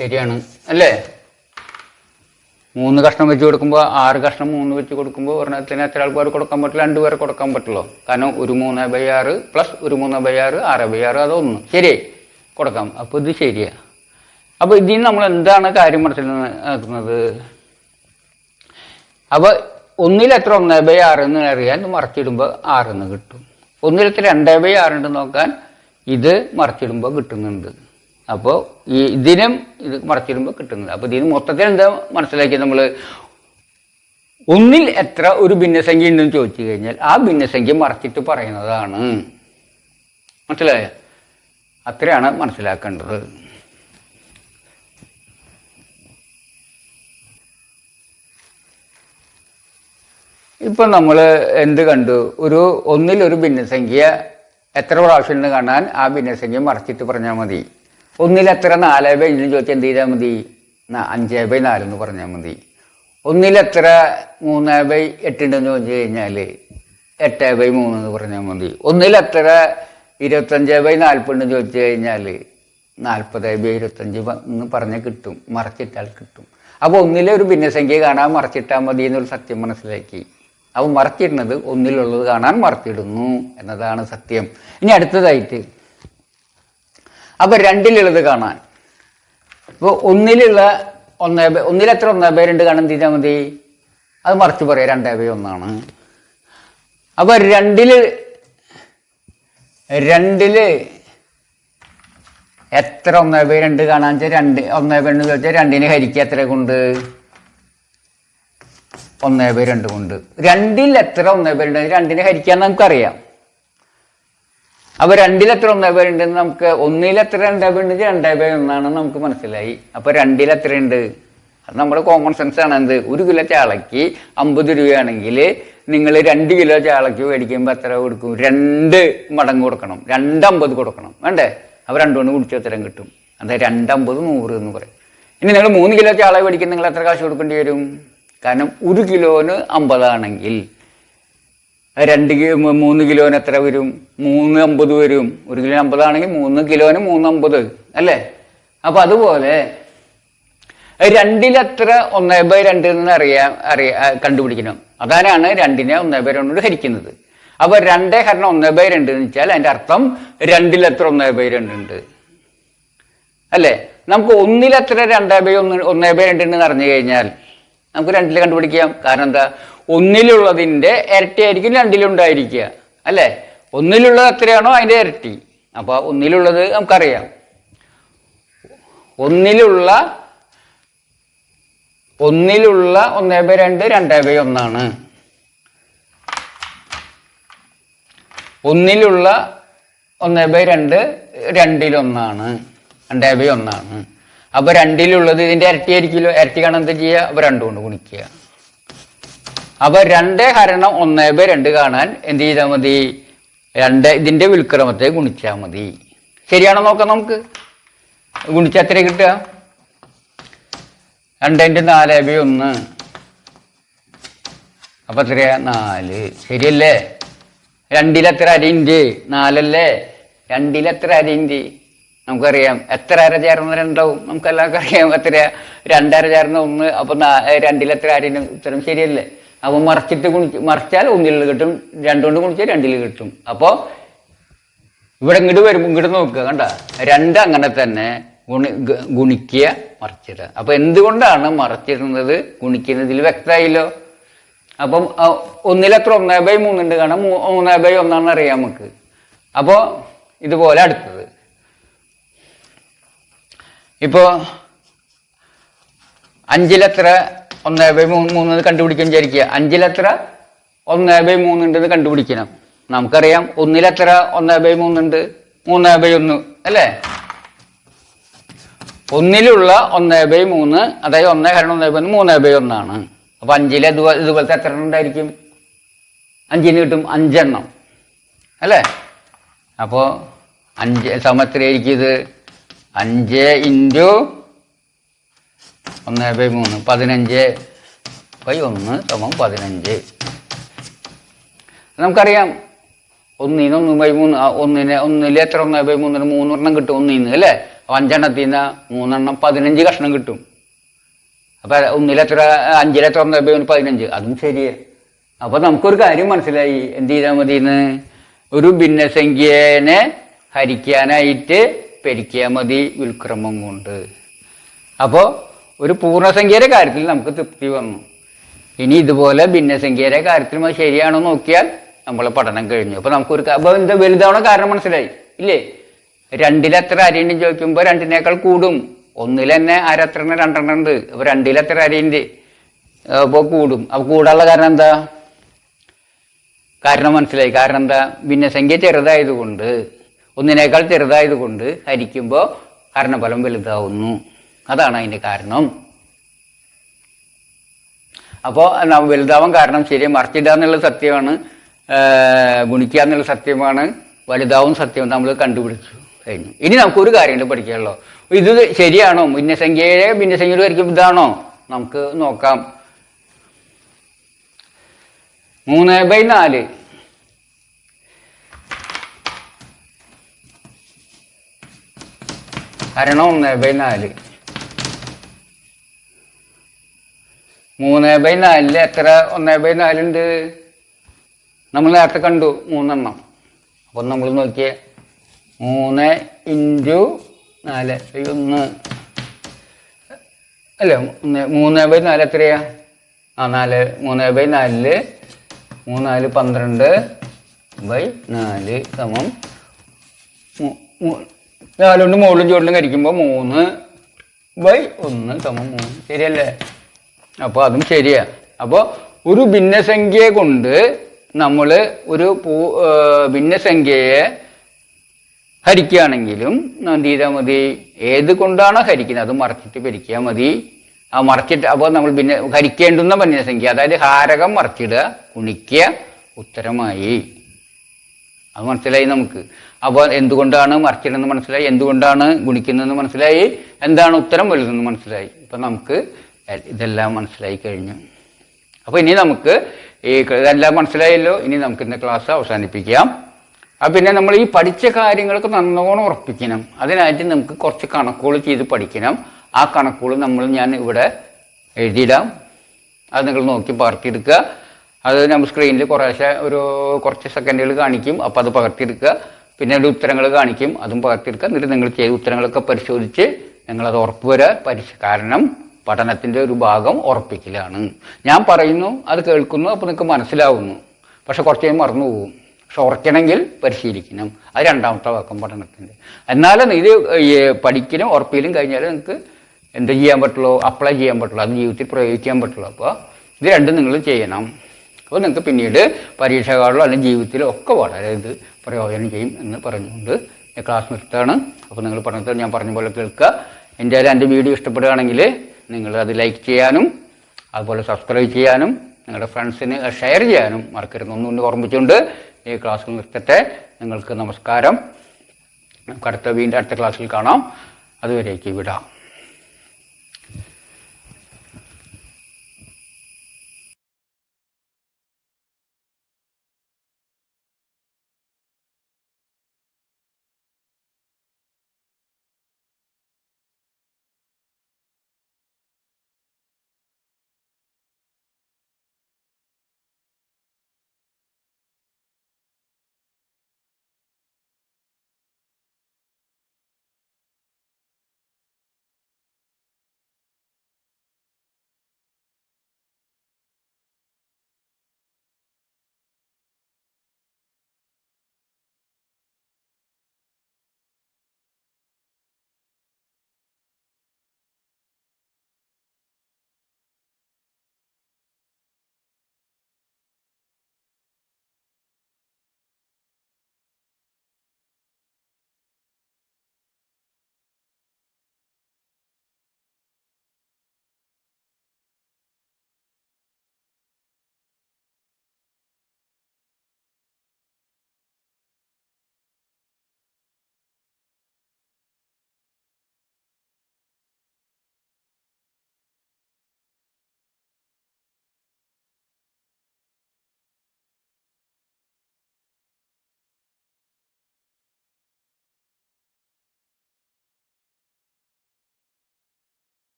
ശരിയാണ് അല്ലേ? 3 കഷ്ണം വെച്ച് കൊടുക്കുമ്പോൾ 6 കഷ്ണം 3 വെച്ച് കൊടുക്കുമ്പോൾ ഒരെണ്ണത്തിന് എത്ര ആൾക്കാർ കൊടുക്കാൻ പറ്റില്ല? 2 പേർ കൊടുക്കാൻ പറ്റുള്ളൂ. കാരണം ഒരു 3/6 പ്ലസ് ഒരു 3/6 6/6 അത് 1 ശരി കൊടുക്കാം. അപ്പോൾ ഇത് ശരിയാണ്. അപ്പോൾ ഇതിന് നമ്മൾ എന്താണ് കാര്യം മനസ്സിലാക്കുന്നത്? അപ്പോൾ ഒന്നിലെത്ര 1/6 എന്ന് അറിയാൻ മറിച്ചിടുമ്പോൾ 6 എന്ന് കിട്ടും. ഒന്നിലെത്ര 2/6 ഉണ്ട് നോക്കാൻ ഇത് മറിച്ചിടുമ്പോൾ കിട്ടുന്നുണ്ട്. അപ്പോൾ ഇതിനും ഇത് മറിച്ചിടുമ്പോൾ കിട്ടുന്നത്. അപ്പോൾ ഇതിന് മൊത്തത്തിൽ എന്താ മനസ്സിലാക്കിയത് നമ്മൾ? ഒന്നിൽ എത്ര ഒരു ഭിന്നസംഖ്യ ഉണ്ടെന്ന് ചോദിച്ചു കഴിഞ്ഞാൽ ആ ഭിന്നസംഖ്യ മറിച്ചിട്ട് പറയുന്നതാണ്. മനസ്സിലായോ? അത്രയാണ് മനസ്സിലാക്കേണ്ടത്. ഇപ്പം നമ്മൾ എന്ത് കണ്ടു? ഒന്നിലൊരു ഭിന്നസംഖ്യ എത്ര പ്രാവശ്യം ഉണ്ടെന്ന് കാണാൻ ആ ഭിന്നസംഖ്യ മറിച്ചിട്ട് പറഞ്ഞാൽ മതി. ഒന്നിലെത്ര 4/5 ചോദിച്ചാൽ എന്ത് ചെയ്താൽ മതി? 5/4 എന്ന് പറഞ്ഞാൽ മതി. ഒന്നിലെത്ര 3/8 ഉണ്ടെന്ന് ചോദിച്ചു കഴിഞ്ഞാൽ 8/3 എന്ന് പറഞ്ഞാൽ മതി. ഒന്നിലെത്ര 25/40 ഉണ്ടെന്ന് ചോദിച്ചു കഴിഞ്ഞാൽ 40/25 എന്ന് പറഞ്ഞാൽ കിട്ടും. മറിച്ചിട്ടാൽ കിട്ടും. അപ്പോൾ ഒന്നിലെ ഒരു ഭിന്നസംഖ്യ കാണാൻ മറിച്ചിട്ടാൽ മതി എന്നൊരു സത്യം മനസ്സിലാക്കി. അപ്പോൾ മറിച്ചിടുന്നത് ഒന്നിലുള്ളത് കാണാൻ മറിച്ചിടുന്നു എന്നതാണ് സത്യം. ഇനി അടുത്തതായിട്ട് അപ്പോൾ 2ലുള്ളത് കാണാൻ. ഇപ്പോൾ ഒന്നിലെത്ര 1/2 കാണാൻ തീരാൻ മതി? അത് മറിച്ച് പറയാം 2/1. അപ്പോൾ 2ല് എത്ര 1/2 കാണാൻ വെച്ചാൽ 1/2 ചോദിച്ചാൽ 2നെ ഹരിക്കുക എത്ര കൊണ്ട്? 1/2 കൊണ്ട്. 2ൽ എത്ര 1/2 2നെ ഹരിക്കാൻ നമുക്കറിയാം. അപ്പോൾ 2ലെത്ര 1/2 ഉണ്ടെന്ന് നമുക്ക് 1ലെത്ര 2/2 ഉണ്ട് 2/1 നമുക്ക് മനസ്സിലായി. അപ്പോൾ 2ലെത്ര ഉണ്ട്? അത് നമ്മുടെ കോമൺ സെൻസ് ആണ്. എന്ത്? 1 കിലോ ചാളയ്ക്ക് 50 രൂപയാണെങ്കിൽ നിങ്ങൾ 2 കിലോ ചാളയ്ക്ക് മേടിക്കുമ്പോൾ എത്ര കൊടുക്കും? 2 മടങ്ങ് കൊടുക്കണം. 2.50 കൊടുക്കണം വേണ്ടേ? അപ്പോൾ 2 കൊണ്ട് കുടിച്ച ഉത്തരം കിട്ടും. അതായത് 2.50 100 എന്ന് പറയും. ഇനി നിങ്ങൾ 3 കിലോ ചാള മേടിക്കും, നിങ്ങൾ എത്ര കാശ് കൊടുക്കേണ്ടി വരും? കാരണം 1 കിലോന് 50 ആണെങ്കിൽ 3 കിലോന് എത്ര വരും? 3.50 വരും. 1 കിലോ 50 ആണെങ്കിൽ 3 കിലോന് 3.50 അല്ലേ? അപ്പോൾ അതുപോലെ 2ലെത്ര 1/2 എന്ന് കണ്ടുപിടിക്കണം. അതാണ് 2നെ 1/2 കൊണ്ട് ഹരിക്കുന്നത്. അപ്പോൾ 2/1/2 എന്ന് വെച്ചാൽ അതിൻ്റെ അർത്ഥം 2ലെത്ര 1/2 ഉണ്ട് അല്ലേ? നമുക്ക് ഒന്നിലെത്ര 2/1/2 എന്ന് അറിഞ്ഞു കഴിഞ്ഞാൽ നമുക്ക് 2ൽ കണ്ടുപിടിക്കാം. കാരണം എന്താ? ഒന്നിലുള്ളതിൻ്റെ ഇരട്ടിയായിരിക്കും 2ലുണ്ടായിരിക്കുക അല്ലേ? ഒന്നിലുള്ളത് എത്രയാണോ അതിൻ്റെ ഇരട്ടി. അപ്പോൾ ഒന്നിലുള്ളത് നമുക്കറിയാം. ഒന്നിലുള്ള 1/2 2/1. ഒന്നിലുള്ള 1/2 2ൽ 2/1. അപ്പോൾ 2ലുള്ളത് ഇതിൻ്റെ ഇരട്ടിയായിരിക്കുമല്ലോ. ഇരട്ടി കാണാൻ എന്താ ചെയ്യുക? അപ്പോൾ 2 കൊണ്ട് ഗുണിക്കുക. അപ്പോൾ 2 × 1/2 കാണാൻ എന്ത് ചെയ്താൽ മതി? ഇതിൻ്റെ വിൽക്രമത്തെ ഗുണിച്ചാൽ മതി. ശരിയാണോ നോക്കാം നമുക്ക്. ഗുണിച്ചാൽ എത്ര കിട്ടുക? 2 × 4/1. അപ്പം എത്രയാ? 4. ശരിയല്ലേ? 2-ൽ എത്ര അരിയുണ്ട്? 4 അല്ലേ? 2-ൽ എത്ര അരിയുണ്ട്? നമുക്കറിയാം. എത്ര അര ചേർന്ന 2 നമുക്കെല്ലാവർക്കും അറിയാം. എത്രയാ? 2 അര ചേർന്ന 1. അപ്പം 2-ൽ എത്ര അരിന് ഉത്തരം ശരിയല്ലേ? അപ്പോൾ മറിച്ചാൽ 1-ൽ കിട്ടും, 2 കൊണ്ട് ഗുണിച്ചാൽ 2-ൽ കിട്ടും. അപ്പോൾ ഇവിടെ ഇങ്ങോട്ട് വരുമ്പോൾ ഇങ്ങോട്ട് നോക്കുക, കണ്ട 2 അങ്ങനെ തന്നെ ഗുണിക്കുക, മറിച്ചിടുക. അപ്പോൾ എന്തുകൊണ്ടാണ് മറിച്ചിടുന്നത് ഗുണിക്കുന്നതിൽ വ്യക്തമായില്ലോ. അപ്പം 1-ൽ എത്ര? 1/3 ഉണ്ട് കാണാം. 3/1 അറിയാം നമുക്ക്. അപ്പോൾ ഇതുപോലെ അടുത്തത് ഇപ്പോൾ 5-ൽ എത്ര? 1/3 കണ്ടുപിടിക്കാൻ വിചാരിക്കുക. 5-ൽ എത്ര? 1/3 ഉണ്ടെന്ന് കണ്ടുപിടിക്കണം. നമുക്കറിയാം 1-ൽ എത്ര? 1/3 ഉണ്ട്? 3/1 അല്ലേ? 1-ലുള്ള 1/3, അതായത് 1 × 1/3 3/1 ആണ്. അപ്പോൾ 5-ൽ ഇതുപോലത്തെ എത്ര ഉണ്ടായിരിക്കും? 5-ന് കിട്ടും 5 എണ്ണം അല്ലേ? അപ്പോൾ 5 സമത്രയായിരിക്കും ഇത്. 5 × 1/3 15/1 = 15. നമുക്കറിയാം 1-ന് 1/3, 1-ൽ എത്ര? 1/3 3 എണ്ണം കിട്ടും 1-ന്ന് അല്ലേ? 5 എണ്ണത്തിൽ നിന്ന് 3 എണ്ണം 15 കഷ്ണം കിട്ടും. അപ്പം 1-ൽ എത്ര? 5-ൽ എത്ര? 1/3 15. അതും ശരിയാണ്. അപ്പോൾ നമുക്കൊരു കാര്യം മനസ്സിലായി. എന്ത് ചെയ്താൽ മതിയെന്ന്? ഒരു ഭിന്നസംഖ്യേനെ ഹരിക്കാനായിട്ട് പെരുക്കിയാൽ മതി വിൽക്രമം കൊണ്ട്. അപ്പോൾ ഒരു പൂർണ്ണസംഖ്യയുടെ കാര്യത്തിൽ നമുക്ക് തൃപ്തി വന്നു. ഇനി ഇതുപോലെ ഭിന്നസംഖ്യയുടെ കാര്യത്തിൽ ശരിയാണോ നോക്കിയാൽ നമ്മളെ പഠനം കഴിഞ്ഞു. അപ്പോൾ നമുക്കൊരു എന്താ വലുതാവണ കാരണം മനസ്സിലായി ഇല്ലേ? 2-ൽ എത്ര അരിയുണ്ടെന്ന് ചോദിക്കുമ്പോൾ 2-നേക്കാൾ കൂടും. 1-ൽ തന്നെ അര എത്ര? 2 എണ്ണം ഉണ്ട്. അപ്പോൾ 2-ൽ എത്ര അരിയുണ്ട്? അപ്പോൾ കൂടും. അപ്പോൾ കൂടാനുള്ള കാരണം എന്താ? കാരണം മനസ്സിലായി. കാരണം എന്താ? ഭിന്നസംഖ്യ ചെറുതായതുകൊണ്ട്, 1-നേക്കാൾ ചെറുതായതുകൊണ്ട് ഹരിക്കുമ്പോൾ ഹരണഫലം വലുതാവുന്നു. അതാണ് അതിൻ്റെ കാരണം. അപ്പോൾ വലുതാവാൻ കാരണം ശരി, മറിച്ചിടുക എന്നുള്ളത് സത്യമാണ്, ഗുണിക്കുക എന്നുള്ളത് സത്യമാണ്, വലുതാവും സത്യവും നമ്മൾ കണ്ടുപിടിച്ചു കഴിഞ്ഞു. ഇനി നമുക്കൊരു കാര്യം പഠിക്കാമല്ലോ. ഇത് ശരിയാണോ? ഭിന്നസംഖ്യയുടെ വരയ്ക്കും ഇതാണോ? നമുക്ക് നോക്കാം. 3/4 ഹരണം 1/4. 3/4 എത്ര? 1/4 ഉണ്ട്. നമ്മൾ നേരത്തെ കണ്ടു 3 എണ്ണം. അപ്പം നമ്മൾ നോക്കിയേ 3 × 4/1 അല്ലേ? 3/4 എത്രയാ? 4. 3/4 3 4 12/4 സമം 4 കൊണ്ട് മുകളിലും ചുവട്ടിലും കരിക്കുമ്പോൾ 3/1 സമം 3. ശരിയല്ലേ? അപ്പോൾ അതും ശരിയാ. അപ്പോൾ ഒരു ഭിന്നസംഖ്യ കൊണ്ട് നമ്മൾ ഒരു ഭിന്നസംഖ്യയെ ഹരിക്കുകയാണെങ്കിലും എന്ത് ചെയ്താൽ മതി? ഏത് കൊണ്ടാണോ ഹരിക്കുന്നത് അത് മറച്ചിട്ട് പെരിക്കിയാൽ മതി. ആ മറച്ചിട്ട് അപ്പോൾ നമ്മൾ ഹരിക്കേണ്ടുന്ന ഭിന്നസംഖ്യ, അതായത് ഹാരകം മറച്ചിടുക, ഗുണിക്കുക, ഉത്തരമായി. അത് മനസ്സിലായി നമുക്ക്. അപ്പോൾ എന്തുകൊണ്ടാണ് മറിച്ചിടുന്നത് മനസ്സിലായി, എന്തുകൊണ്ടാണ് ഗുണിക്കുന്നതെന്ന് മനസ്സിലായി, എന്താണ് ഉത്തരം വലുതെന്ന് മനസ്സിലായി. ഇപ്പം നമുക്ക് ഇതെല്ലാം മനസ്സിലായി കഴിഞ്ഞു. അപ്പോൾ ഇനി നമുക്ക് ഇതെല്ലാം മനസ്സിലായല്ലോ. ഇനി നമുക്ക് ഇന്നത്തെ ക്ലാസ് അവസാനിപ്പിക്കാം. പിന്നെ നമ്മൾ ഈ പഠിച്ച കാര്യങ്ങളൊക്കെ നല്ലോണം ഉറപ്പിക്കണം. അതിനായിട്ട് നമുക്ക് കുറച്ച് കണക്കുകൾ ചെയ്ത് പഠിക്കണം. ആ കണക്കുകൾ ഞാൻ ഇവിടെ എഴുതിയിടാം. അത് നിങ്ങൾ നോക്കി പകർത്തിയെടുക്കുക. അത് നമ്മൾ സ്ക്രീനിൽ കുറച്ച് സെക്കൻഡുകൾ കാണിക്കും. അപ്പോൾ അത് പകർത്തിയെടുക്കുക. പിന്നെ ഒരു ഉത്തരങ്ങൾ കാണിക്കും, അതും പകർത്തിയെടുക്കുക. എന്നിട്ട് നിങ്ങൾ ചെയ്ത ഉത്തരങ്ങളൊക്കെ പരിശോധിച്ച് നിങ്ങളത് ഉറപ്പുവരുക. കാരണം പഠനത്തിൻ്റെ ഒരു ഭാഗം ഉറപ്പിക്കലാണ്. ഞാൻ പറയുന്നു, അത് കേൾക്കുന്നു, അപ്പോൾ നിങ്ങൾക്ക് മനസ്സിലാവുന്നു. പക്ഷെ കുറച്ച് കഴിയുമ്പോൾ മറന്നു പോകും. പക്ഷെ ഉറക്കണമെങ്കിൽ പരിശീലിക്കണം. അത് രണ്ടാമത്തെ ഭാഗം പഠനത്തിൻ്റെ. എന്നാലും ഇത് പഠിക്കലും ഉറപ്പിക്കലും കഴിഞ്ഞാൽ നിങ്ങൾക്ക് എന്ത് ചെയ്യാൻ പറ്റുള്ളൂ? അപ്ലൈ ചെയ്യാൻ പറ്റുള്ളൂ, അത് ജീവിതത്തിൽ പ്രയോഗിക്കാൻ പറ്റുള്ളൂ. അപ്പോൾ ഇത് രണ്ടും നിങ്ങൾ ചെയ്യണം. അപ്പോൾ നിങ്ങൾക്ക് പിന്നീട് പരീക്ഷകളിലോ അല്ലെങ്കിൽ ജീവിതത്തിലോ ഒക്കെ വളരെ ഇത് പ്രയോജനം ചെയ്യും എന്ന് പറഞ്ഞുകൊണ്ട് ക്ലാസ് നിർത്തുകയാണ്. അപ്പോൾ നിങ്ങൾ പഠനത്തിൽ ഞാൻ പറഞ്ഞ പോലെ കേൾക്കുക. എൻ്റെ വീഡിയോ ഇഷ്ടപ്പെടുകയാണെങ്കിൽ നിങ്ങൾ അത് ലൈക്ക് ചെയ്യാനും അതുപോലെ സബ്സ്ക്രൈബ് ചെയ്യാനും നിങ്ങളുടെ ഫ്രണ്ട്സിന് ഷെയർ ചെയ്യാനും മറക്കരുത്. ഒന്നുകൊണ്ട് ഓർമ്മിച്ചുകൊണ്ട് ഈ ക്ലാസ് നിർത്തട്ടെ. നിങ്ങൾക്ക് നമസ്കാരം. നമുക്ക് അടുത്ത ക്ലാസ്സിൽ കാണാം. അതുവരേക്ക് വിടാം.